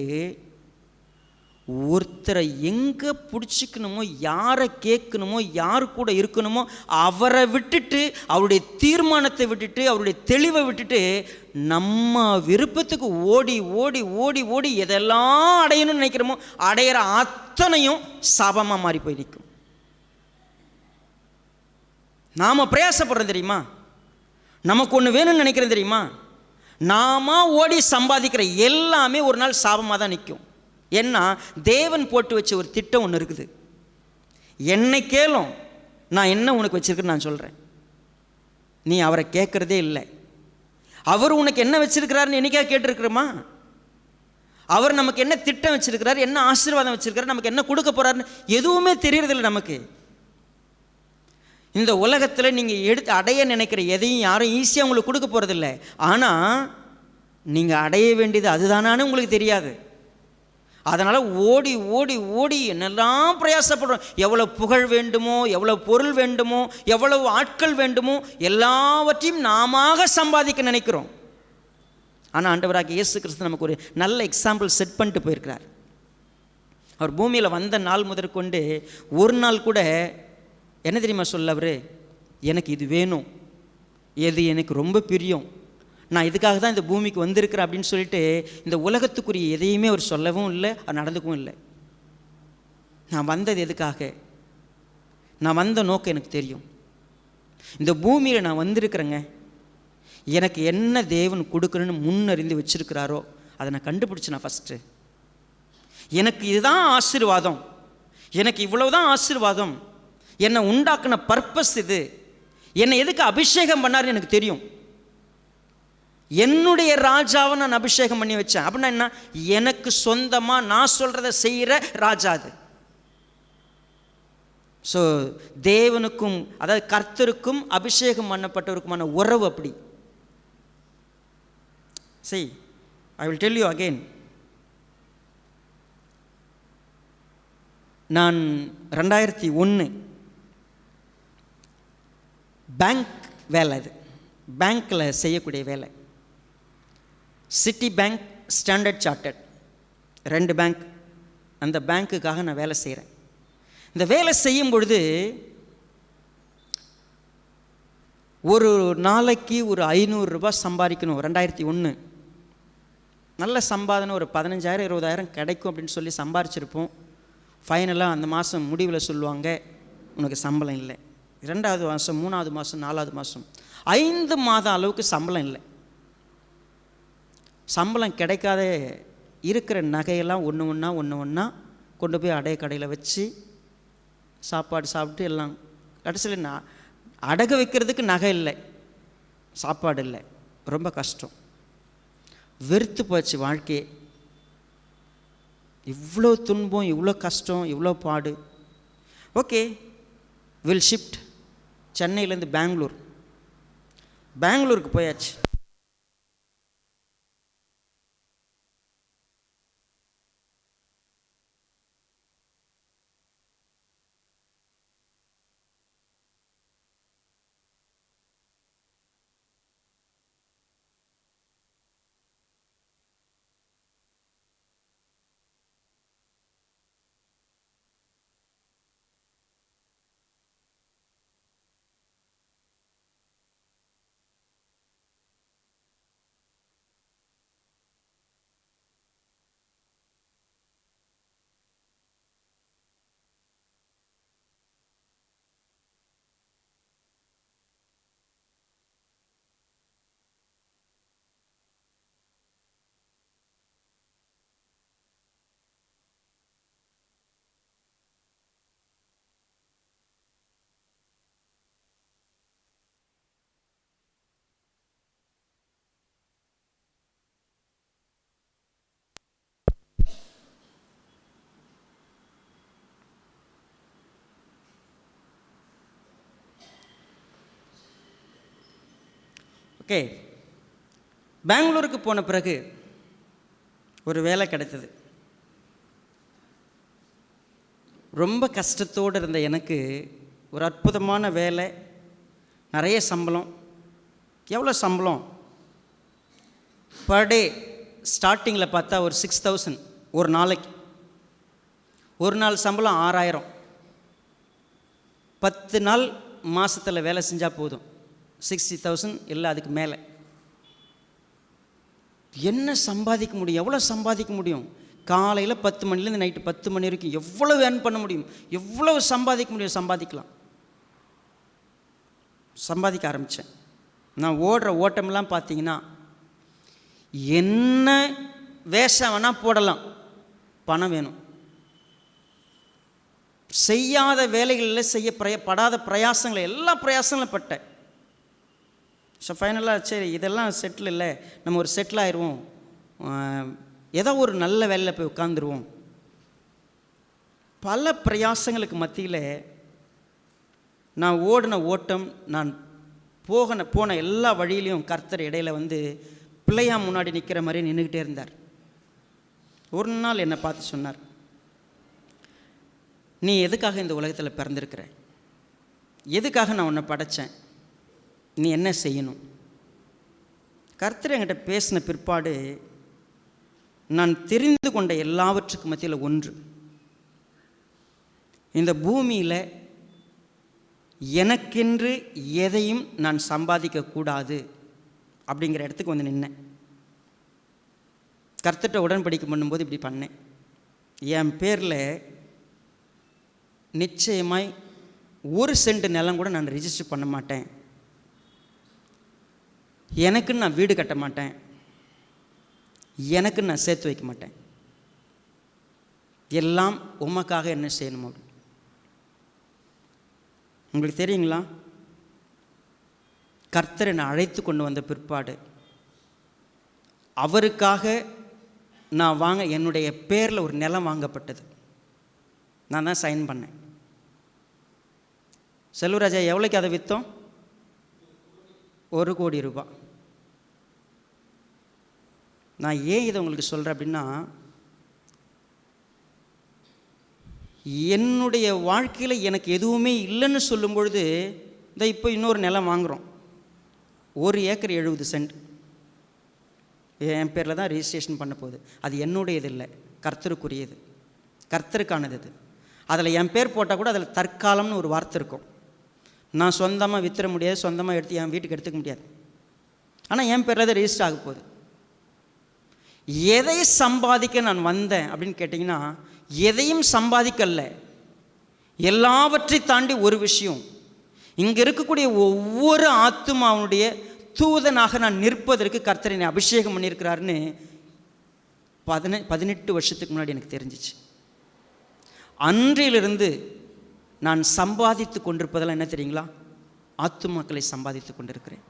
ஒருத்தரை எங்கே பிடிச்சிக்கணுமோ, யாரை கேட்கணுமோ, யார் கூட இருக்கணுமோ அவரை விட்டுட்டு, அவருடைய தீர்மானத்தை விட்டுட்டு, அவருடைய தெளிவை விட்டுட்டு நம்ம விருப்பத்துக்கு ஓடி ஓடி ஓடி ஓடி எதெல்லாம் அடையணும்னு நினைக்கிறோமோ அடையிற அத்தனையும் சாபமாக மாறி போய் நிற்கும். நாம் பிரயாசப்படுறோம் தெரியுமா? நமக்கு ஒன்று வேணும்னு நினைக்கிறேன் தெரியுமா? நாம ஓடி சம்பாதிக்கிற எல்லாமே ஒரு நாள் சாபமாக தான் நிற்கும். ஏன்னா தேவன் போட்டு வச்ச ஒரு திட்டம் ஒன்று இருக்குது. என்னை கேளும், நான் என்ன உனக்கு வச்சிருக்கேன்னு நான் சொல்கிறேன். நீ அவரை கேட்குறதே இல்லை. அவர் உனக்கு என்ன வச்சிருக்கிறாருன்னு என்னைக்கா கேட்டிருக்கிறோமா? அவர் நமக்கு என்ன திட்டம் வச்சிருக்கிறார், என்ன ஆசீர்வாதம் வச்சிருக்கிறார், நமக்கு என்ன கொடுக்க போகிறாருன்னு எதுவுமே தெரியறதில்லை நமக்கு. இந்த உலகத்தில் நீங்கள் எடுத்து அடைய நினைக்கிற எதையும் யாரும் ஈஸியாக உங்களுக்கு கொடுக்க போகிறதில்ல. ஆனால் நீங்கள் அடைய வேண்டியது அதுதானான்னு உங்களுக்கு தெரியாது. அதனால் ஓடி ஓடி ஓடி என்னெல்லாம் பிரயாசப்படுறோம். எவ்வளோ புகழ் வேண்டுமோ, எவ்வளோ பொருள் வேண்டுமோ, எவ்வளவு ஆட்கள் வேண்டுமோ, எல்லாவற்றையும் நாம சம்பாதிக்க நினைக்கிறோம். ஆனால் ஆண்டவராக இயேசு கிறிஸ்து நமக்கு ஒரு நல்ல எக்ஸாம்பிள் செட் பண்ணிட்டு போயிருக்கிறார். அவர் பூமியில் வந்த நாள் முதற்கொண்டு ஒரு நாள் கூட என்ன தெரியுமா சொல்ல? அவர் எனக்கு இது வேணும், எது எனக்கு ரொம்ப பிரியம், நான் இதுக்காக தான் இந்த பூமிக்கு வந்திருக்கிறேன் அப்படின்னு சொல்லிட்டு இந்த உலகத்துக்குரிய எதையுமே அவர் சொல்லவும் இல்லை, அது நடந்துக்கவும் இல்லை. நான் வந்தது எதுக்காக, நான் வந்த நோக்கம் எனக்கு தெரியும். இந்த பூமியில் நான் வந்திருக்கிறேங்க, எனக்கு என்ன தேவன் கொடுக்கணும்னு முன்னறிந்து வச்சிருக்கிறாரோ அதை நான் கண்டுபிடிச்சேன். நான் ஃபஸ்ட்டு எனக்கு இதுதான் ஆசீர்வாதம், எனக்கு இவ்வளவுதான் ஆசீர்வாதம், என்னை உண்டாக்குன பர்பஸ் இது, என்னை எதுக்கு அபிஷேகம் பண்ணாருன்னு எனக்கு தெரியும். என்னுடைய ராஜாவை நான் அபிஷேகம் பண்ணி வச்சேன். அப்படின்னா என்ன? எனக்கு சொந்தமாக நான் சொல்கிறத செய்கிற ராஜா அது. ஸோ தேவனுக்கும், அதாவது கர்த்தருக்கும் அபிஷேகம் பண்ணப்பட்டவருக்குமான உறவு அப்படி. See, I will tell you again. நான் 2001 பேங்க் வேலை, அது பேங்க்கில் செய்யக்கூடிய வேலை. City bank, standard chartered, 2 bank. அந்த பேங்க்குக்காக நான் வேலை செய்கிறேன். இந்த வேலை செய்யும் பொழுது ஒரு நாளைக்கு ஒரு 500 ரூபாய் சம்பாதிக்கணும். 2001 நல்ல சம்பாதனை, ஒரு 15,000 20,000 கிடைக்கும் அப்படின்னு சொல்லி சம்பாரிச்சிருப்போம். ஃபைனலாக அந்த மாதம் முடிவில் சொல்லுவாங்க, உனக்கு சம்பளம் இல்லை. 2வது மாதம், 3வது மாதம், 4வது மாதம், 5 மாதம் அளவுக்கு சம்பளம் இல்லை. சம்பளம் கிடைக்காத இருக்கிற நகையெல்லாம் ஒன்று ஒன்றா கொண்டு போய் அடைய கடையில் வச்சு சாப்பாடு சாப்பிட்டு எல்லாம் கடைசியில் அடகு வைக்கிறதுக்கு நகை இல்லை, சாப்பாடு இல்லை, ரொம்ப கஷ்டம். வெறுத்து போச்சு வாழ்க்கையே. இவ்வளோ துன்பம், இவ்வளோ கஷ்டம், இவ்வளோ பாடு. Okay, will shift. சென்னையிலேருந்து பெங்களூருக்கு போயாச்சு. ஓகே, பெங்களூருக்கு போன பிறகு ஒரு வேலை கிடைத்தது. ரொம்ப கஷ்டத்தோடு இருந்த எனக்கு ஒரு அற்புதமான வேலை, நிறைய சம்பளம். எவ்வளோ சம்பளம்? பர் டே ஸ்டார்டிங்கில் பார்த்தா ஒரு 6,000 ஒரு நாளைக்கு. ஒரு நாள் சம்பளம் 6,000. 10 நாள் மாதத்தில் வேலை செஞ்சால் போதும், 60,000 இல்லை அதுக்கு மேலே. என்ன சம்பாதிக்க முடியும்? எவ்வளோ சம்பாதிக்க முடியும்? காலையில் 10 மணிலேருந்து நைட்டு 10 மணி வரைக்கும் எவ்வளோ ஏர்ன் பண்ண முடியும்? எவ்வளோ சம்பாதிக்க முடியும்? சம்பாதிக்கலாம். சம்பாதிக்க ஆரம்பித்தேன். நான் ஓடுற ஓட்டமெல்லாம் பார்த்தீங்கன்னா, என்ன வேஷம் வேணால் போடலாம், பணம் வேணும். செய்யாத வேலைகளில் செய்யப்படாத பிரயாசங்களை, எல்லா பிரயாசங்களும் பட்டேன். ஸோ ஃபைனலாக சரி, இதெல்லாம் செட்டில் இல்லை, நம்ம ஒரு செட்டில் ஆயிடுவோம், ஏதோ ஒரு நல்ல வேலையில் போய் உட்காந்துருவோம். பல பிரயாசங்களுக்கு மத்தியில் நான் ஓடின ஓட்டம், நான் போன எல்லா வழியிலையும் கர்த்தர் இடையில் வந்து பிள்ளையா முன்னாடி நிற்கிற மாதிரி நின்றுக்கிட்டே இருந்தார். ஒரு நாள் என்னை பார்த்து சொன்னார், நீ எதுக்காக இந்த உலகத்தில் பிறந்திருக்கிற? எதுக்காக நான் உன்னை படைத்தேன்? நீ என்ன செய்யணும்? கர்த்தர் என்கிட்ட பேசின பிற்பாடு நான் தெரிந்து கொண்ட எல்லாவற்றுக்கு மத்தியில் ஒன்று, இந்த பூமியில் எனக்கென்று எதையும் நான் சம்பாதிக்கக்கூடாது அப்படிங்கிற இடத்துக்கு வந்து நின்னேன். கர்த்தர்கிட்ட உடன்படிக்கை பண்ணும்போது இப்படி பண்ணேன். என் பேரில் நிச்சயமாய் 1 சென்ட் நிலம் கூட நான் ரிஜிஸ்டர் பண்ண மாட்டேன். எனக்குன்னு நான் வீடு கட்ட மாட்டேன், எனக்குன்னு நான் சேர்த்து வைக்க மாட்டேன். எல்லாம் உமக்காக என்ன செய்யணும் அப்படி. உங்களுக்கு தெரியுங்களா, கர்த்தர் என்னை அழைத்து கொண்டு வந்த பிற்பாடு அவருக்காக நான் என்னுடைய பேரில் ஒரு நிலம் வாங்கப்பட்டது. நான் தான் சைன் பண்ணேன். செல்வராஜா எவ்வளோக்கு அதை விற்றோம்? 1 கோடி ரூபாய். நான் ஏன் இதை உங்களுக்கு சொல்கிறேன் அப்படின்னா, என்னுடைய வாழ்க்கையில் எனக்கு எதுவுமே இல்லைன்னு சொல்லும் பொழுது இப்போ இன்னொரு நிலம் வாங்குகிறோம். 1 ஏக்கர் 70 சென்ட் என் பேரில் தான் ரிஜிஸ்ட்ரேஷன் பண்ண போகுது. அது என்னுடையது இல்லை, கர்த்தருக்குரியது, கர்த்தருக்கானது. அது அதில் என் பேர் போட்டால் கூட அதில் தற்காலம்னு ஒரு வார்த்தை இருக்கும். நான் சொந்தமாக விற்றுற முடியாது, சொந்தமாக எடுத்து என் வீட்டுக்கு எடுத்துக்க முடியாது. ஆனால் என் பேரில் தான் ரெஜிஸ்டர் ஆக போகுது. எதை சம்பாதிக்க நான் வந்தேன் அப்படின்னு கேட்டிங்கன்னா, எதையும் சம்பாதிக்கல. எல்லாவற்றை தாண்டி ஒரு விஷயம், இங்கே இருக்கக்கூடிய ஒவ்வொரு ஆத்துமாவுடைய தூதனாக நான் நிற்பதற்கு கர்த்தர் என்னை அபிஷேகம் பண்ணியிருக்கிறாருன்னு 18 வருஷத்துக்கு முன்னாடி எனக்கு தெரிஞ்சிச்சு. அன்றிலிருந்து நான் சம்பாதித்து கொண்டிருப்பதெல்லாம் என்ன தெரியுங்களா? ஆத்துமாக்களை சம்பாதித்து கொண்டிருக்கிறேன்.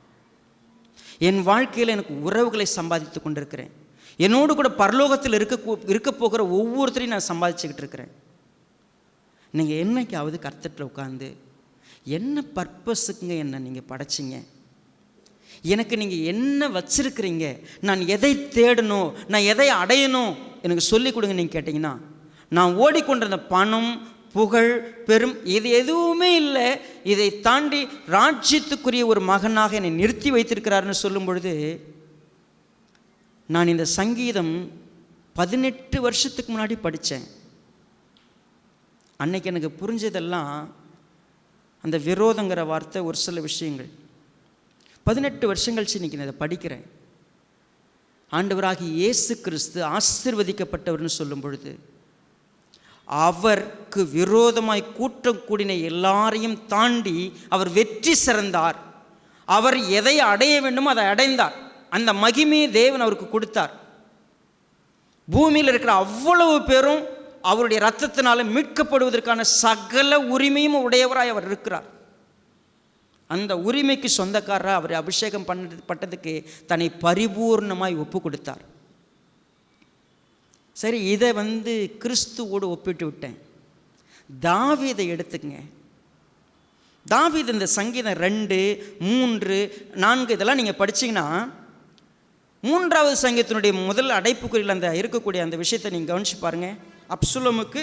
என் வாழ்க்கையில் எனக்கு உறவுகளை சம்பாதித்து கொண்டிருக்கிறேன். என்னோடு கூட பரலோகத்தில் இருக்க போகிற ஒவ்வொருத்தரையும் நான் சம்பாதிச்சுக்கிட்டு இருக்கிறேன். நீங்கள் என்னைக்காவது கர்த்தர்கிட்ட உட்காந்து என்ன பர்பஸுக்குங்க என்ன நீங்கள் படைச்சிங்க, எனக்கு நீங்கள் என்ன வச்சிருக்கிறீங்க, நான் எதை தேடணும், நான் எதை அடையணும், எனக்கு சொல்லிக் கொடுங்க நீங்கள் கேட்டிங்கன்னா, நான் ஓடிக்கொண்டிருந்த பணம், புகழ், பெரும் இது எதுவுமே இல்லை. இதை தாண்டி ராஜ்யத்துக்குரிய ஒரு மகனாக என்னை நிறுத்தி வைத்திருக்கிறாருன்னு சொல்லும் பொழுது, நான் இந்த சங்கீதம் 18 வருஷத்துக்கு முன்னாடி படித்தேன். அன்னைக்கு எனக்கு புரிஞ்சதெல்லாம் அந்த விரோதங்கிற வார்த்தை, ஒரு சில விஷயங்கள். 18 வருஷம் கழிச்சு இன்றைக்கி நான் இதை படிக்கிறேன். ஆண்டவராகி இயேசு கிறிஸ்து ஆசீர்வதிக்கப்பட்டவர்னு சொல்லும் பொழுது, அவருக்கு விரோதமாய் கூட்டம் கூடின எல்லாரையும் தாண்டி அவர் வெற்றி சிறந்தார். அவர் எதை அடைய வேண்டுமோ அதை அடைந்தார். அந்த மகிமையை தேவன் அவருக்கு கொடுத்தார். பூமியில் இருக்கிற அவ்வளவு பேரும் அவருடைய இரத்தத்தினால மீட்கப்படுவதற்கான சகல உரிமையும் உடையவராய் அவர் இருக்கிறார். அந்த உரிமைக்கு சொந்தக்காரராக அவர் அபிஷேகம் பட்டதுக்கு தன்னை பரிபூர்ணமாய் ஒப்பு கொடுத்தார். சரி, இதை கிறிஸ்துவோடு ஒப்பிட்டு விட்டேன். தாவீதை எடுத்துங்க. தாவீது இந்த சங்கீதம் 2, 3, 4 இதெல்லாம் நீங்கள் படிச்சிங்கன்னா, 3வது சங்கீதத்தினுடைய முதல் அடைப்புக்குறியில் அந்த இருக்கக்கூடிய அந்த விஷயத்தை நீங்கள் கவனிச்சு பாருங்கள். அப்சுலமுக்கு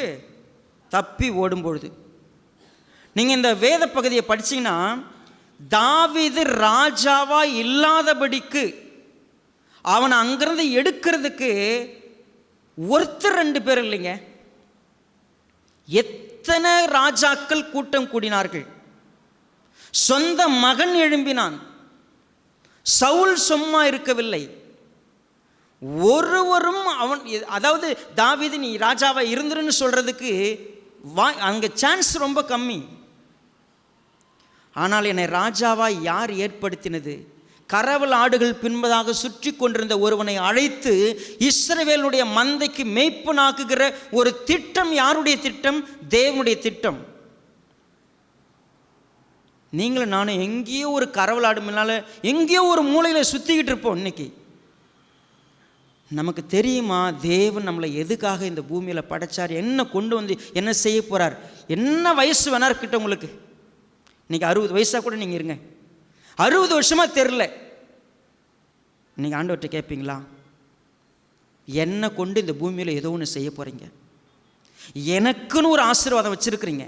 தப்பி ஓடும்பொழுது நீங்கள் இந்த வேத பகுதியை படிச்சிங்கன்னா, தாவீது ராஜாவா இல்லாதபடிக்கு அவனை அங்கிருந்து எடுக்கிறதுக்கு ஒருத்தர் 2 பேர் இல்லைங்க, எத்தனை ராஜாக்கள் கூட்டம் கூடினார்கள். சொந்த மகன் எழும்பினான். சவுல் சும்மா இருக்கவில்லை. ஒருவரும் அவன், அதாவது தாவீது நீ ராஜாவா இருந்துருன்னு சொல்றதுக்கு அங்கே சான்ஸ் ரொம்ப கம்மி. ஆனால் என்னை ராஜாவா யார் ஏற்படுத்தினது? கரவல் ஆடுகள் பின்பதாக சுற்றி கொண்டிருந்த ஒருவனை அழைத்து இஸ்ரவேலுடைய மந்தைக்கு மேய்ப்பனாக்குகிற ஒரு திட்டம். யாருடைய திட்டம்? தேவனுடைய திட்டம். நீங்களும் நானும் எங்கேயோ ஒரு கரவல் ஆடு முன்னால் எங்கேயோ ஒரு மூலையில் சுற்றிக்கிட்டு இருப்போம். இன்னைக்கு நமக்கு தெரியுமா தேவன் நம்மளை எதுக்காக இந்த பூமியில் படைச்சார், என்ன கொண்டு வந்து என்ன செய்ய போகிறார்? என்ன வயசு வேணா இருக்கட்டும் உங்களுக்கு, இன்றைக்கி 60 வயசாக கூட நீங்கள் இருங்க, 60 வருஷமாக தெரில, நீங்கள் ஆண்டவர்கிட்ட கேட்பீங்களா, என்னை கொண்டு இந்த பூமியில் ஏதோ ஒன்று செய்ய போகிறீங்க, எனக்குன்னு ஒரு ஆசீர்வாதம் வச்சுருக்கிறீங்க,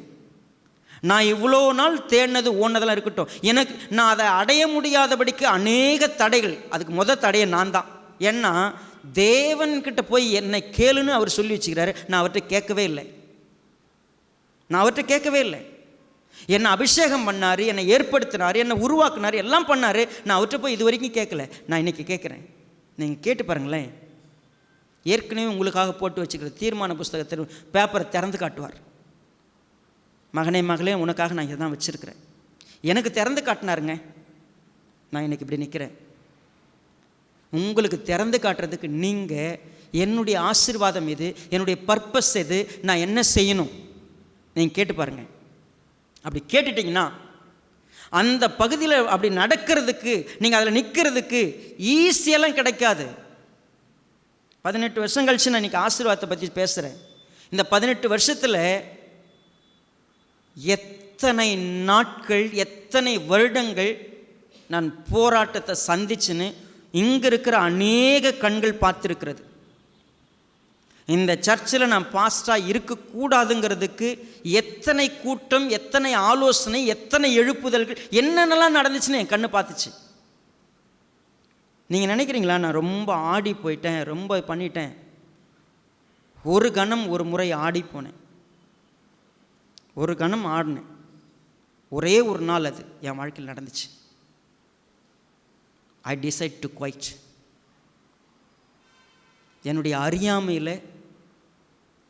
நான் இவ்வளோ நாள் தேடினது ஓடினதெல்லாம் இருக்கட்டும், எனக்கு நான் அதை அடைய முடியாதபடிக்கு அநேக தடைகள். அதுக்கு முதல் தடையை நான் தான். ஏன்னா தேவன்கிட்ட போய் என்னை கேளுன்னு அவர் சொல்லி வச்சுக்கிறாரு. நான் அவர்கிட்ட கேட்கவே இல்லை. என்னை அபிஷேகம் பண்ணார், என்னை ஏற்படுத்தினார், என்னை உருவாக்குனார், எல்லாம் பண்ணார். நான் அவர்கிட்ட போய் இது வரைக்கும் கேட்கல. நான் இன்றைக்கி கேட்குறேன். நீங்கள் கேட்டு பாருங்களேன். ஏற்கனவே உங்களுக்காக போட்டு வச்சுக்கிற தீர்மான புஸ்தகத்தில் பேப்பரை திறந்து காட்டுவார். மகனே மகளே, உனக்காக நான் இதை தான் வச்சுருக்கிறேன். எனக்கு திறந்து காட்டினாருங்க. நான் இன்றைக்கி இப்படி நிற்கிறேன். உங்களுக்கு திறந்து காட்டுறதுக்கு நீங்கள் என்னுடைய ஆசீர்வாதம் எது, என்னுடைய பர்பஸ் எது, நான் என்ன செய்யணும், நீங்கள் கேட்டு பாருங்கள். அப்படி கேட்டுட்டிங்கன்னா அந்த பகுதியில் அப்படி நடக்கிறதுக்கு, நீங்கள் அதில் நிற்கிறதுக்கு ஈஸியெல்லாம் கிடைக்காது. 18 வருஷம் கழிச்சு நான் இன்றைக்கி ஆசீர்வாதத்தை பற்றி பேசுகிறேன். இந்த 18 வருஷத்தில் எத்தனை நாட்கள், எத்தனை வருடங்கள் நான் போராட்டத்தை சந்திச்சுன்னு இங்கே இருக்கிற அநேக கண்கள் பார்த்துருக்கிறது. இந்த சர்ச்சில் நான் பாஸ்டாக இருக்கக்கூடாதுங்கிறதுக்கு எத்தனை கூட்டம், எத்தனை ஆலோசனை, எத்தனை எழுப்புதல்கள், என்னென்னலாம் நடந்துச்சுன்னு என் கண்ணு பார்த்துச்சு. நீங்கள் நினைக்கிறீங்களா நான் ரொம்ப ஆடி போயிட்டேன், ரொம்ப பண்ணிட்டேன்? ஒரு கணம் ஒரு முறை ஆடி போனேன், ஒரு கணம் ஆடினேன். ஒரே ஒரு நாள் அது என் வாழ்க்கையில் நடந்துச்சு. I decide to quit. என்னுடைய அறியாமையில்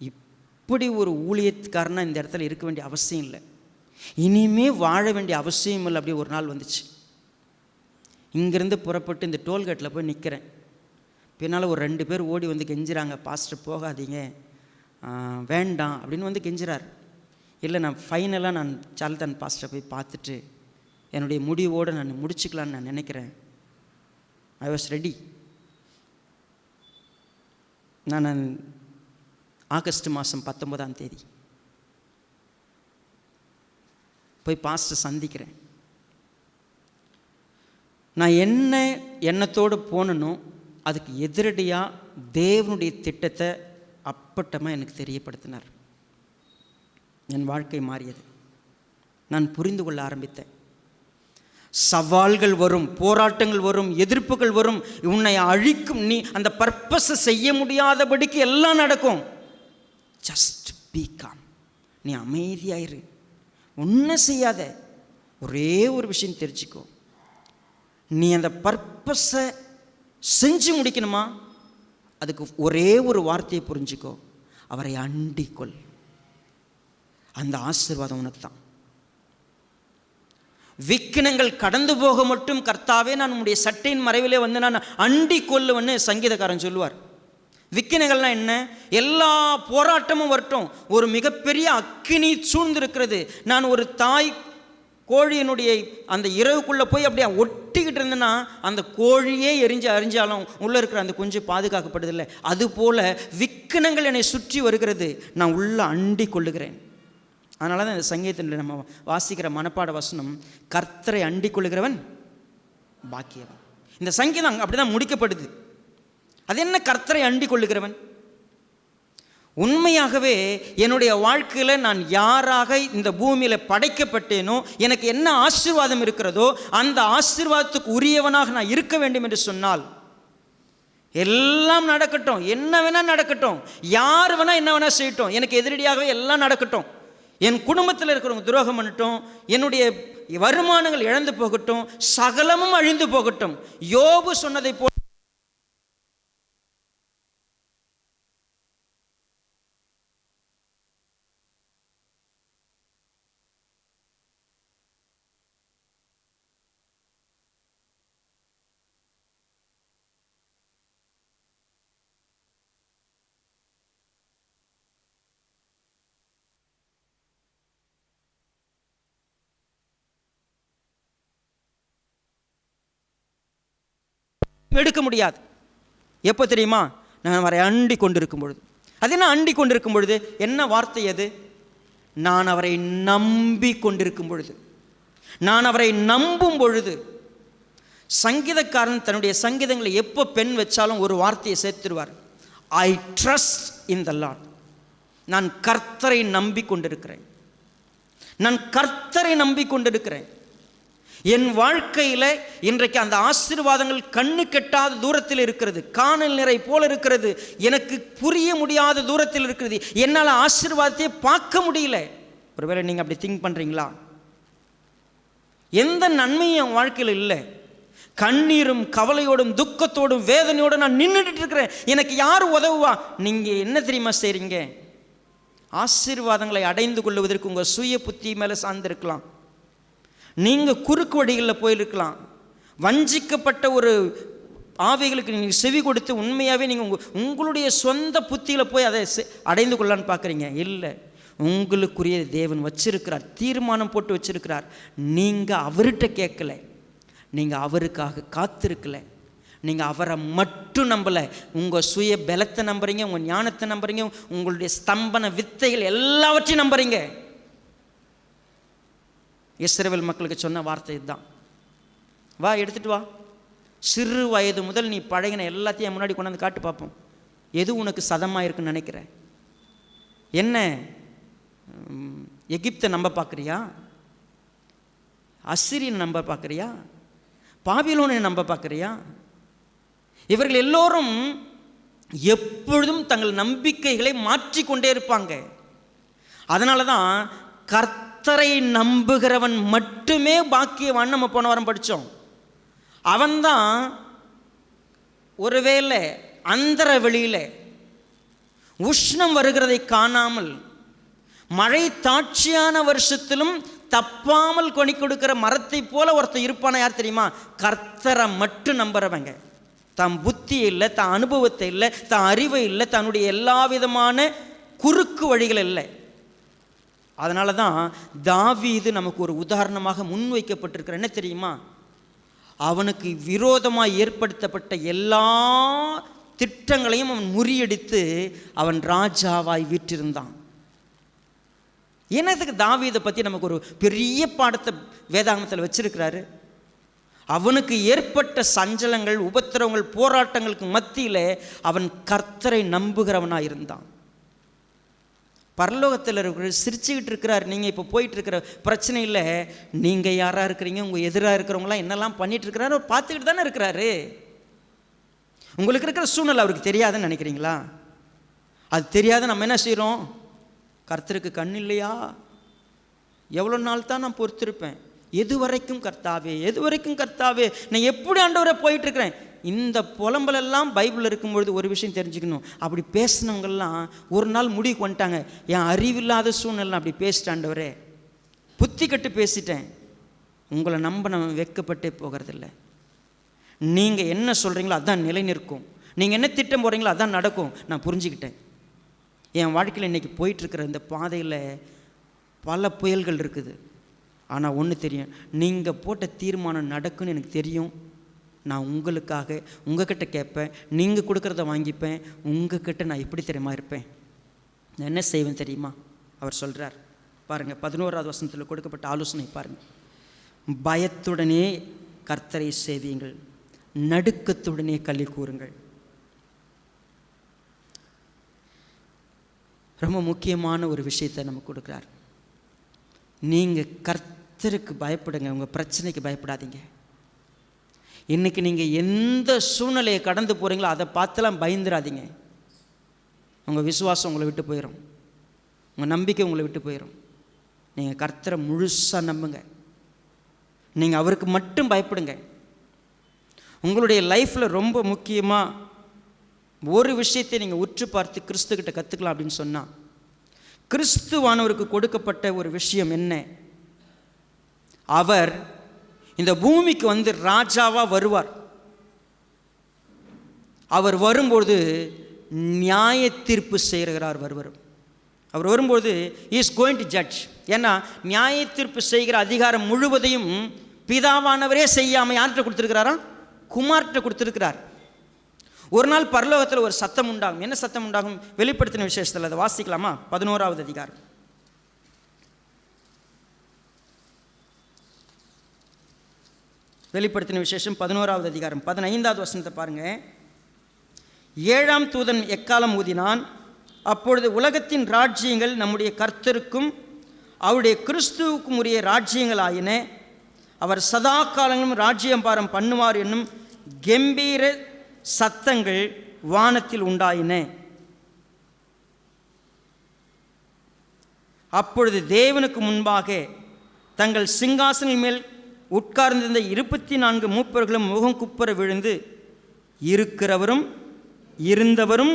இப்படி ஒரு ஊழியத்துக்காரனாக இந்த இடத்துல இருக்க வேண்டிய அவசியம் இல்லை, இனிமே வாழ வேண்டிய அவசியம் இல்லை. அப்படி ஒரு நாள் வந்துச்சு. இங்கேருந்து புறப்பட்டு இந்த டோல்கேட்டில் போய் நிற்கிறேன். பின்னால் ஒரு 2 பேர் ஓடி வந்து கெஞ்சுறாங்க, பாஸ்டர் போகாதீங்க, வேண்டாம் அப்படின்னு வந்து கெஞ்சுறார். இல்லை, நான் ஃபைனலாக நான் சார்ல்டன் பாஸ்டரை போய் பார்த்துட்டு என்னுடைய முடிவோடு நான் முடிச்சுக்கலான்னு நான் நினைக்கிறேன். I was ready. நான் ஆகஸ்ட் மாதம் 19ஆம் தேதி போய் பாஸ்டர் சந்திக்கிறேன். நான் என்ன எண்ணத்தோடு போனனோ அதுக்கு எதிரடியாக தேவனுடைய திட்டத்தை அப்பட்டமாக எனக்கு தெரியப்படுத்தினார். என் வாழ்க்கை மாறியது. நான் புரிந்து கொள்ள ஆரம்பித்தேன். சவால்கள் வரும், போராட்டங்கள் வரும், எதிர்ப்புகள் வரும், உன்னை அழிக்கும். நீ அந்த பர்பஸை செய்ய முடியாதபடிக்கு எல்லாம் நடக்கும். Just be com. நீ அமைதியாயிரு, ஒன்றும் செய்யாத. ஒரே ஒரு விஷயம் தெரிஞ்சுக்கோ, நீ அந்த பர்பஸை செஞ்சு முடிக்கணுமா, அதுக்கு ஒரே ஒரு வார்த்தையை புரிஞ்சுக்கோ, அவரை அண்டிக்கொள். அந்த ஆசீர்வாதம் உனக்கு தான். விக்கினங்கள் கடந்து போக மட்டும் கர்த்தாவே நான் உம்முடைய சட்டையின் மறைவிலே வந்து நான் அண்டிக் கொள்ளுவேன்னு சங்கீதக்காரன் சொல்லுவார். விக்கினங்கள்லாம் என்ன? எல்லா போராட்டமும் வரட்டும், ஒரு மிகப்பெரிய அக்கினி சூழ்ந்திருக்கிறது, நான் ஒரு தாய் கோழியினுடைய அந்த இரவுக்குள்ளே போய் அப்படியே ஒட்டிக்கிட்டு இருந்தேன்னா அந்த கோழியே அறிஞ்சாலும் உள்ளே இருக்கிற அந்த குஞ்சு பாதுகாக்கப்படுதில்லை. அதுபோல் விக்கினங்கள் என்னை சுற்றி வருகிறது, நான் உள்ளே அண்டி கொள்ளுகிறேன். அதனால தான் இந்த சங்கீதத்தில் நம்ம வாசிக்கிற மனப்பாட வசனம், கர்த்தரை அண்டிக் கொள்ளுகிறவன் பாக்கியவன். இந்த சங்கீதம் அப்படி தான் முடிக்கப்படுது. அது என்ன கர்த்தரை அண்டிக் கொள்ளுகிறவன்? உண்மையாகவே என்னுடைய வாழ்க்கையில் நான் யாராக இந்த பூமியில் படைக்கப்பட்டேனோ, எனக்கு என்ன ஆசீர்வாதம் இருக்கிறதோ அந்த ஆசீர்வாதத்துக்கு உரியவனாக நான் இருக்க வேண்டும் என்று சொன்னால், எல்லாம் நடக்கட்டும், என்ன வேணால் நடக்கட்டும், யார் வேணால் என்ன வேணால் செய்யட்டும், எனக்கு எதிரடியாகவே எல்லாம் நடக்கட்டும், என் குடும்பத்தில் இருக்கிறவங்க துரோகம் பண்ணட்டும், என்னுடைய வருமானங்கள் இழந்து போகட்டும், சகலமும் அழிந்து போகட்டும். யோபு சொன்னதை போல எடுக்க முடியாது. எப்போ தெரியுமா? நான் அவரை அண்டி கொண்டிருக்கும் பொழுது. அது என்ன அண்டி கொண்டிருக்கும் பொழுது? என்ன வார்த்தை அது? நான் அவரை நம்பி கொண்டிருக்கும் பொழுது, நான் அவரை நம்பும் பொழுது. சங்கீதக்காரன் தன்னுடைய சங்கீதங்களை எப்போ பெண் வச்சாலும் ஒரு வார்த்தையை சேர்த்துருவார், I trust in the Lord. நான் கர்த்தரை நம்பி கொண்டிருக்கிறேன், நான் கர்த்தரை நம்பி கொண்டிருக்கிறேன். என் வாழ்க்கையில் இன்றைக்கு அந்த ஆசீர்வாதங்கள் கண்ணு கெட்டாத தூரத்தில் இருக்கிறது, காணல் நிறை போல இருக்கிறது, எனக்கு புரிய முடியாத தூரத்தில் இருக்கிறது, என்னால் ஆசீர்வாதத்தையே பார்க்க முடியல. ஒருவேளை நீங்கள் அப்படி திங்க் பண்ணுறீங்களா? எந்த நன்மையும் என் வாழ்க்கையில் இல்லை, கண்ணீரும் கவலையோடும் துக்கத்தோடும் வேதனையோடும் நான் நின்றுட்டு இருக்கிறேன், எனக்கு யார் உதவுவா? நீங்கள் என்ன தெரியுமா செய்கிறீங்க? ஆசீர்வாதங்களை அடைந்து கொள்வதற்கு உங்கள் சுய புத்தி மேலே சார்ந்திருக்கலாம். நீங்கள் குறுக்கு வழிகளில் போயிருக்கலாம், வஞ்சிக்கப்பட்ட ஒரு ஆவிகளுக்கு நீங்கள் செவி கொடுத்து உண்மையாகவே நீங்கள் உங்களுடைய சொந்த புத்தியில் போய் அதை அடைந்து கொள்ளலான்னு பார்க்குறீங்க. இல்லை, உங்களுக்குரிய தேவன் வச்சிருக்கிறார், தீர்மானம் போட்டு வச்சிருக்கிறார். நீங்கள் அவர்கிட்ட கேட்கல, நீங்கள் அவருக்காக காத்திருக்கல, நீங்கள் அவரை மட்டும் நம்பலை. உங்கள் சுய பலத்தை நம்புறீங்க, உங்கள் ஞானத்தை நம்புறீங்க, உங்களுடைய ஸ்தம்பன வித்தைகள் எல்லாவற்றையும் நம்புறீங்க. இஸ்ரவேல் மக்களுக்கு சொன்ன வார்த்தை இதுதான், வா எடுத்துட்டு வா, சிறு வயது முதல் நீ பழகின எல்லாத்தையும் முன்னாடி கொண்டாந்து காட்டு பார்ப்போம். எது உனக்கு சதமாக இருக்குன்னு நினைக்கிற? என்ன எகிப்தை நம்ப பார்க்குறியா? அசிரியன் நம்ப பார்க்குறியா? பாபிலோனை நம்ப பார்க்குறியா? இவர்கள் எல்லோரும் எப்பொழுதும் தங்கள் நம்பிக்கைகளை மாற்றிக்கொண்டே இருப்பாங்க. அதனால தான் கர்த்தரை நம்புகிறவன் மட்டுமே பாக்கியவான். நம்ம போன வாரம் படித்தோம். அவன்தான் ஒருவேளை அந்தர வெளியில் உஷ்ணம் வருகிறதை காணாமல் மழை தாட்சியான வருஷத்திலும் தப்பாமல் கொனி கொடுக்கிற மரத்தை போல ஒருத்தர் இருப்பான. யார் தெரியுமா? கர்த்தரை மட்டும் நம்புறவங்க. தன் புத்தி இல்லை, தன் அனுபவத்தை இல்லை, தன் அறிவை இல்லை, தன்னுடைய எல்லா விதமான குறுக்கு வழிகள் இல்லை. அதனால தான் தாவீது நமக்கு ஒரு உதாரணமாக முன்வைக்கப்பட்டிருக்கிற. என்ன தெரியுமா? அவனுக்கு விரோதமாக ஏற்படுத்தப்பட்ட எல்லா திட்டங்களையும் அவன் முறியடித்து அவன் ராஜாவாய் வீற்றிருந்தான். என்னதுக்கு தாவீதை பற்றி நமக்கு ஒரு பெரிய பாடத்தை வேதாகமத்தில் வச்சிருக்கிறாரு. அவனுக்கு ஏற்பட்ட சஞ்சலங்கள், உபத்திரவங்கள், போராட்டங்களுக்கு மத்தியில் அவன் கர்த்தரை நம்புகிறவனாக இருந்தான். பரலோகத்தில் இருக்கிற சிரிச்சுக்கிட்டு இருக்கிறார். நீங்கள் இப்போ போயிட்டு இருக்கிற பிரச்சனை இல்லை, நீங்கள் யாராக இருக்கிறீங்க, உங்கள் எதிராக இருக்கிறவங்களாம் என்னெல்லாம் பண்ணிட்டு இருக்கிறாரு அவர் பார்த்துக்கிட்டு தானே இருக்கிறாரு. உங்களுக்கு இருக்கிற சூழ்நிலை அவருக்கு தெரியாதுன்னு நினைக்கிறீங்களா? அது தெரியாத நம்ம என்ன செய்கிறோம்? கர்த்தருக்கு கண் இல்லையா? எவ்வளோ நாள் தான் நான் பொறுத்திருப்பேன், எது வரைக்கும் கர்த்தாவே, எது வரைக்கும் கர்த்தாவே, நான் எப்படி ஆண்டவரை போயிட்டுருக்கிறேன். இந்த புலம்பலெல்லாம் பைபிள் இருக்கும்பொழுது ஒரு விஷயம் தெரிஞ்சுக்கணும். அப்படி பேசினவங்கெல்லாம் ஒரு நாள் முடிவுக்கு வந்துட்டாங்க, என் அறிவில்லாத சூழ்நிலை அப்படி பேசிட்டாண்டவரே, புத்தி கட்டு பேசிட்டேன். உங்களை நம்ப நம்ம வெட்கப்பட்டே போகிறதில்ல. நீங்கள் என்ன சொல்கிறீங்களோ அதான் நிலை நிற்கும், நீங்கள் என்ன திட்டம் போகிறீங்களோ அதான் நடக்கும். நான் புரிஞ்சுக்கிட்டேன். என் வாழ்க்கையில் இன்றைக்கி போயிட்டுருக்கிற இந்த பாதையில் பல புயல்கள் இருக்குது. ஆனால் ஒன்று தெரியும், நீங்கள் போட்ட தீர்மானம் நடக்குன்னு எனக்கு தெரியும். நான் உங்களுக்காக உங்ககிட்ட கேட்பேன், நீங்கள் கொடுக்குறத வாங்கிப்பேன். உங்ககிட்ட நான் எப்படி தெரியுமா இருப்பேன்? நான் என்ன செய்வேன் தெரியுமா? அவர் சொல்கிறார் பாருங்கள், 11வது வசனத்தில் கொடுக்கப்பட்ட ஆலோசனை பாருங்கள். பயத்துடனே கர்த்தரை சேவியுங்கள், நடுக்கத்துடனே களி கூறுங்கள். ரொம்ப முக்கியமான ஒரு விஷயத்தை நமக்கு கொடுக்குறார். நீங்கள் கர்த்தருக்கு பயப்படுங்க, உங்கள் பிரச்சனைக்கு பயப்படாதீங்க. இன்றைக்கி நீங்கள் எந்த சூழ்நிலையை கடந்து போகிறீங்களோ அதை பார்த்துலாம் பயந்துடாதீங்க. உங்கள் விசுவாசம் உங்களை விட்டு போயிடும், உங்கள் நம்பிக்கை உங்களை விட்டு போயிடும். நீங்கள் கர்த்தரை முழுசாக நம்புங்க, நீங்கள் அவருக்கு மட்டும் பயப்படுங்க. உங்களுடைய லைஃப்பில் ரொம்ப முக்கியமாக ஒரு விஷயத்தை நீங்கள் உற்று பார்த்து கிறிஸ்துக்கிட்ட கற்றுக்கலாம் அப்படின்னு சொன்னால், கிறிஸ்துவானவருக்கு கொடுக்கப்பட்ட ஒரு விஷயம் என்ன? அவர் இந்த பூமிக்கு வந்து ராஜாவாக வருவார். அவர் வரும்போது நியாய தீர்ப்பு செய்கிறார். அவர் வரும்போது இஸ் கோயிங் டு ஜட்ஜ். ஏன்னா நியாய தீர்ப்பு செய்கிற அதிகாரம் முழுவதையும் பிதாவானவரே செய்யாமல் யார்கிட்ட கொடுத்துருக்கிறாரா? குமார்கிட்ட கொடுத்துருக்கிறார். ஒரு நாள் பரலோகத்தில் ஒரு சத்தம் உண்டாகும். என்ன சத்தம் உண்டாகும்? வெளிப்படுத்தின விசேஷத்தில் அதை வாசிக்கலாமா? 11வது அதிகாரம். வெளிப்படுத்தின விசேஷம் 11வது அதிகாரம் 15வது வசனத்தை பாருங்க. 7ஆம் தூதன் எக்காலம் ஊதினான். அப்பொழுது உலகத்தின் ராஜ்யங்கள் நம்முடைய கர்த்தருக்கும் அவருடைய கிறிஸ்துவுக்கும் உரிய ராஜ்யங்கள் ஆயின. அவர் சதா காலங்களும் ராஜ்யபாரம் பண்ணுவார் என்னும் கம்பீர சத்தங்கள் வானத்தில் உண்டாயின. அப்பொழுது தேவனுக்கு முன்பாக தங்கள் சிங்காசனின் மேல் உட்கார்ந்திருந்த 24 மூப்பர்களும் முகம் குப்புற விழுந்து, இருக்கிறவரும் இருந்தவரும்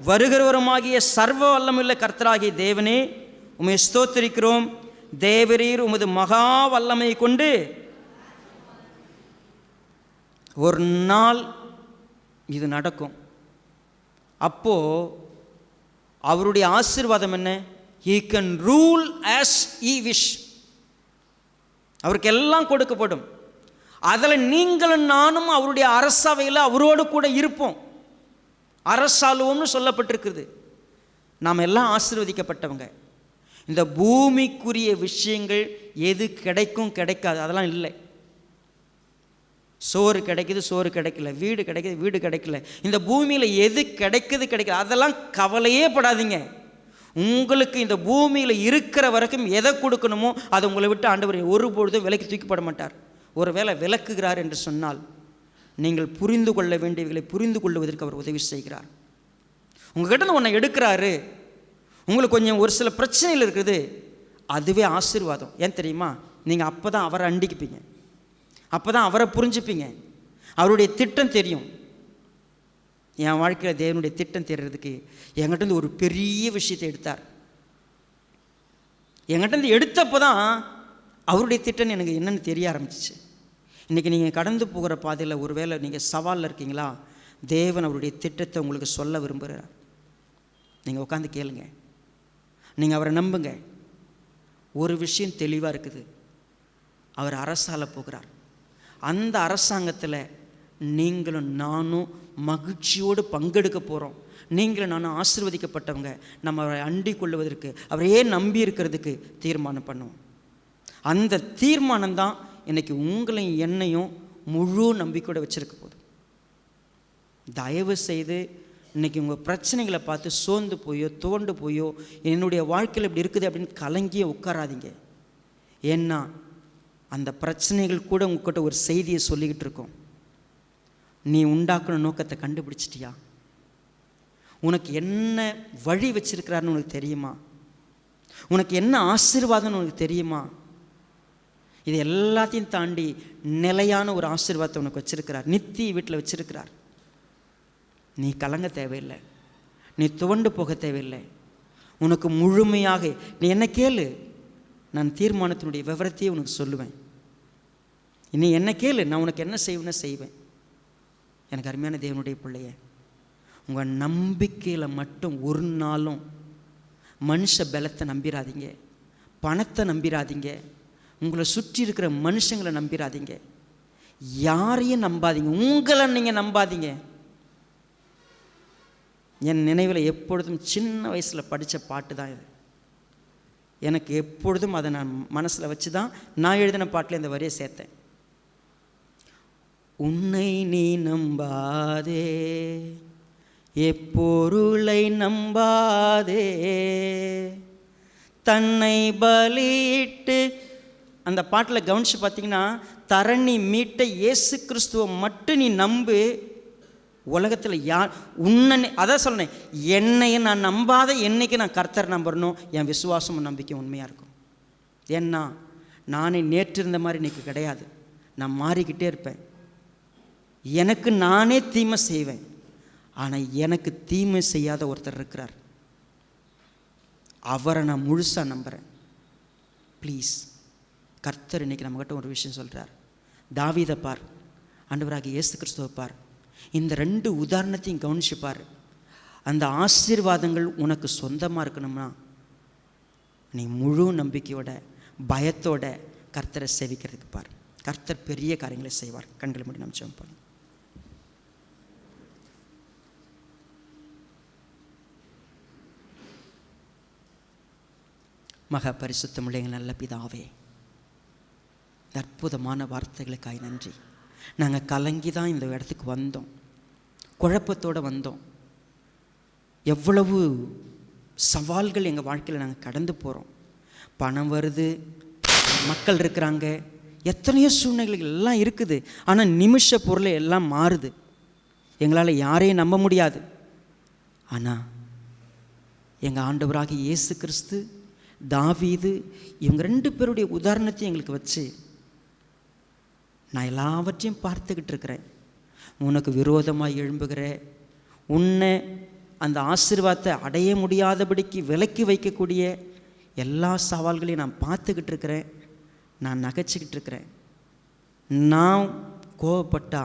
வருகிறவருமாகிய சர்வ வல்லமுள்ள கர்த்தராகிய தேவனே, உம்மை ஸ்தோத்திரிக்கிறோம். தேவரீர் உமது மகா வல்லமை கொண்டு ஒரு நாள் இது நடக்கும். அப்போது அவருடைய ஆசீர்வாதம் என்ன? He can rule as he wish. அவருக்கு எல்லாம் கொடுக்கப்படும். அதில் நீங்களும் நானும் அவருடைய அரசவையில் அவரோடு கூட இருப்போம், அரசாளுவோம்னு சொல்லப்பட்டிருக்குது. நாம் எல்லாம் ஆசீர்வதிக்கப்பட்டவங்க. இந்த பூமிக்குரிய விஷயங்கள் எது கிடைக்கும் கிடைக்காது அதெல்லாம் இல்லை. சோறு கிடைக்குது, சோறு கிடைக்கல, வீடு கிடைக்குது, வீடு கிடைக்கல, இந்த பூமியில் எது கிடைக்குது கிடைக்கல அதெல்லாம் கவலையே படாதீங்க. உங்களுக்கு இந்த பூமியில் இருக்கிற வரைக்கும் எதை கொடுக்கணுமோ அதை உங்களை விட்டு ஆண்டவர் ஒருபொழுதும் விலைக்கு தூக்கிப்பட மாட்டார். ஒரு வேளை விலக்குகிறார் என்று சொன்னால் நீங்கள் புரிந்து கொள்ள வேண்டியவர்களை புரிந்து கொள்வதற்கு அவர் உதவி செய்கிறார். உங்கள்கிட்ட ஒன்றை எடுக்கிறாரு, உங்களுக்கு கொஞ்சம் ஒரு சில பிரச்சனைகள் இருக்குது, அதுவே ஆசீர்வாதம். ஏன் தெரியுமா? நீங்கள் அப்போ தான் அவரை அண்டிக்குப்பீங்க, அப்போ தான் அவரை புரிஞ்சுப்பீங்க, அவருடைய திட்டம் தெரியும். என் வாழ்க்கையில் தேவனுடைய திட்டம் தெரிகிறதுக்கு என்கிட்ட ஒரு பெரிய விஷயத்தை எடுத்தார். என்கிட்ட எடுத்தப்போ தான் அவருடைய திட்டம் எனக்கு என்னென்னு தெரிய ஆரம்பிச்சிச்சு. இன்றைக்கி நீங்கள் கடந்து போகிற பாதையில் ஒரு வேளை நீங்கள் சவாலில் இருக்கீங்களா, தேவன் அவருடைய திட்டத்தை உங்களுக்கு சொல்ல விரும்புகிறார். நீங்கள் உட்காந்து கேளுங்க, நீங்கள் அவரை நம்புங்க. ஒரு விஷயம் தெளிவாக இருக்குது, அவர் அரசால போகிறார். அந்த அரசாங்கத்தில் நீங்களும் நானும் மகிழ்ச்சியோடு பங்கெடுக்க போகிறோம். நீங்களும் நானும் ஆசீர்வதிக்கப்பட்டவங்க. நம்ம அவரை அண்டிக் கொள்வதற்கு, அவரையே நம்பி இருக்கிறதுக்கு தீர்மானம் பண்ணுவோம். அந்த தீர்மானம் தான் இன்றைக்கி உங்களையும் என்னையும் முழு நம்பிக்கையோடு வச்சுருக்க போகுது. தயவு செய்து இன்றைக்கி உங்கள் பிரச்சனைகளை பார்த்து சோர்ந்து போயோ தோண்டு போயோ என்னுடைய வாழ்க்கையில் இப்படி இருக்குது அப்படின்னு கலங்கியே உட்காராதீங்க. ஏன்னா அந்த பிரச்சனைகள் கூட உங்ககிட்ட ஒரு செய்தியை சொல்லிக்கிட்டு இருக்கோம். நீ உண்டாக்குன நோக்கத்தை கண்டுபிடிச்சிட்டியா? உனக்கு என்ன வழி வச்சிருக்கிறாருன்னு உனக்கு தெரியுமா? உனக்கு என்ன ஆசீர்வாதம்னு உனக்கு தெரியுமா? இது எல்லாத்தையும் தாண்டி நிலையான ஒரு ஆசீர்வாதத்தை உனக்கு வச்சிருக்கிறார், நித்திய வீட்டில் வச்சிருக்கிறார். நீ கலங்க தேவையில்லை, நீ துவண்டு போக தேவையில்லை. உனக்கு முழுமையாக நீ என்ன கேளு, நான் தீர்மானத்தினுடைய விவரத்தையே உனக்கு சொல்லுவேன். நீ என்ன கேளு, நான் உனக்கு என்ன செய்வேன்னு செய்வேன். எனக்கு அருமையான தேவனுடைய பிள்ளைய, உங்கள் நம்பிக்கையில் மட்டும் ஒரு நாளும் மனுஷ பலத்தை நம்பிடாதீங்க, பணத்தை நம்பிடாதீங்க, உங்களை சுற்றி இருக்கிற மனுஷங்களை நம்பிடாதீங்க, யாரையும் நம்பாதீங்க, உங்களை நீங்கள் நம்பாதீங்க. என் நினைவில் எப்பொழுதும் சின்ன வயசில் படித்த பாட்டு தான் இது. எனக்கு எப்பொழுதும் அதை நான் மனசில் வச்சு தான் நான் எழுதின பாட்டில் இந்த வரியை சேர்த்தேன். உன்னை நீ நம்பாதே, எப்பொருளை நம்பாதே, தன்னை பலியிட்டு. அந்த பாட்டில் கவனித்து பார்த்தீங்கன்னா, தரணி மீட்ட இயேசு கிறிஸ்துவை மட்டும் நீ நம்பு. உலகத்தில் யார் உன்னை, அதான் சொன்னேன், என்னையை நான் நம்பாத என்னைக்கு நான் கர்த்தரை நம்புறணும், என் விசுவாசமும் நம்பிக்கை உண்மையாக இருக்கும். ஏன்னா நானே நேற்று இருந்த மாதிரி இன்றைக்கி கிடையாது, நான் மாறிக்கிட்டே இருப்பேன். எனக்கு நானே தீமை செய்வேன், ஆனால் எனக்கு தீமை செய்யாத ஒருத்தர் இருக்கிறார், அவரை நான் முழுசாக நம்புகிறேன். ப்ளீஸ், கர்த்தர் இன்றைக்கி நம்மக்கிட்ட ஒரு விஷயம் சொல்கிறார். தாவீதை பார், ஆண்டவராகிய இயேசு கிறிஸ்துவை பார், இந்த ரெண்டு உதாரணத்தையும் கவனிச்சுப்பார். அந்த ஆசீர்வாதங்கள் உனக்கு சொந்தமாக இருக்கணும்னா நீ முழு நம்பிக்கையோட பயத்தோட கர்த்தரை சேவிக்கிறதுக்கு பார். கர்த்தர் பெரிய காரியங்களை செய்வார். கண்களை மூடி நம்ம ஜெபம் பண்ணுவோம். மகா பரிசுத்தமுள்ள எங்கள் நல்ல பிதாவே, அற்புதமான வார்த்தைகளுக்காய் நன்றி. நாங்கள் கலங்கி தான் இந்த இடத்துக்கு வந்தோம், குழப்பத்தோடு வந்தோம். எவ்வளவு சவால்கள் எங்கள் வாழ்க்கையில் நாங்கள் கடந்து போகிறோம். பணம் வருது, மக்கள் இருக்கிறாங்க, எத்தனையோ சூழ்நிலைகள் எல்லாம் இருக்குது. ஆனால் நிமிஷ பொருளை எல்லாம் மாறுது, எங்களால் யாரையும் நம்ப முடியாது. ஆனால் எங்கள் ஆண்டவராகிய இயேசு கிறிஸ்து, தாவீது, இவங்க ரெண்டு பேருடைய உதாரணத்தையும் எங்களுக்கு வச்சு நான் எல்லாவற்றையும் பார்த்துக்கிட்டு இருக்கிறேன். உனக்கு விரோதமாக எழும்புகிற, உன்னை அந்த ஆசீர்வாதத்தை அடைய முடியாதபடிக்கு விலக்கி வைக்கக்கூடிய எல்லா சவால்களையும் நான் பார்த்துக்கிட்டு இருக்கிறேன். நான் நகைச்சிக்கிட்டு இருக்கிறேன். நான் கோபப்பட்டா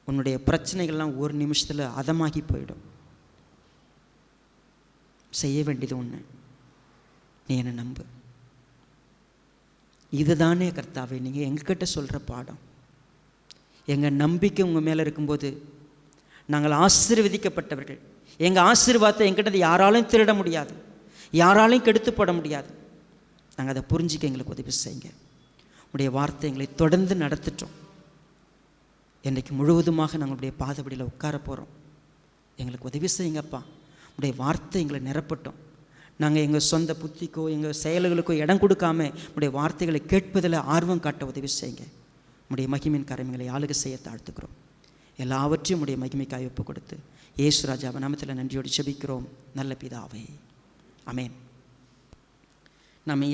உன்னுடைய பிரச்சனைகள்லாம் ஒரு நிமிஷத்தில் அதமாகி போயிடும். செய்ய வேண்டியது ஒன்று, நீ என்னை நம்பு. இதுதானே கர்த்தாவே நீங்கள் எங்ககிட்ட சொல்கிற பாடம். எங்கள் நம்பிக்கை உங்கள் மேலே இருக்கும்போது நாங்கள் ஆசீர்வதிக்கப்பட்டவர்கள். எங்கள் ஆசீர்வாதத்தை எங்கிட்ட யாராலையும் திருட முடியாது, யாராலையும் கெடுத்து போட முடியாது. நாங்கள் அதை புரிஞ்சிக்க எங்களுக்கு உதவி செய்யுங்க. உடைய வார்த்தை எங்களை தொடர்ந்து நடத்திட்டோம். இன்றைக்கு முழுவதுமாக நாங்களுடைய பாதபடியில் உட்கார போகிறோம். எங்களுக்கு உதவி செய்யுங்கப்பா. உடைய வார்த்தை எங்களை நிரப்பட்டோம். நாங்கள் எங்கள் சொந்த புத்திக்கோ எங்கள் செயல்களுக்கோ இடம் கொடுக்காம உடைய வார்த்தைகளை கேட்பதில் ஆர்வம் காட்ட உதவி செய்யுங்க. உடைய மகிமையின் கரங்களை ஆளுகை செய்ய தாழ்த்துக்கிறோம். எல்லாவற்றையும் உடைய மகிமைக்காய் ஒப்பு கொடுத்து இயேசு ராஜாவை நாமத்தில் நன்றியோடு ஜெபிக்கிறோம் நல்ல பிதாவே. ஆமென். நம்ம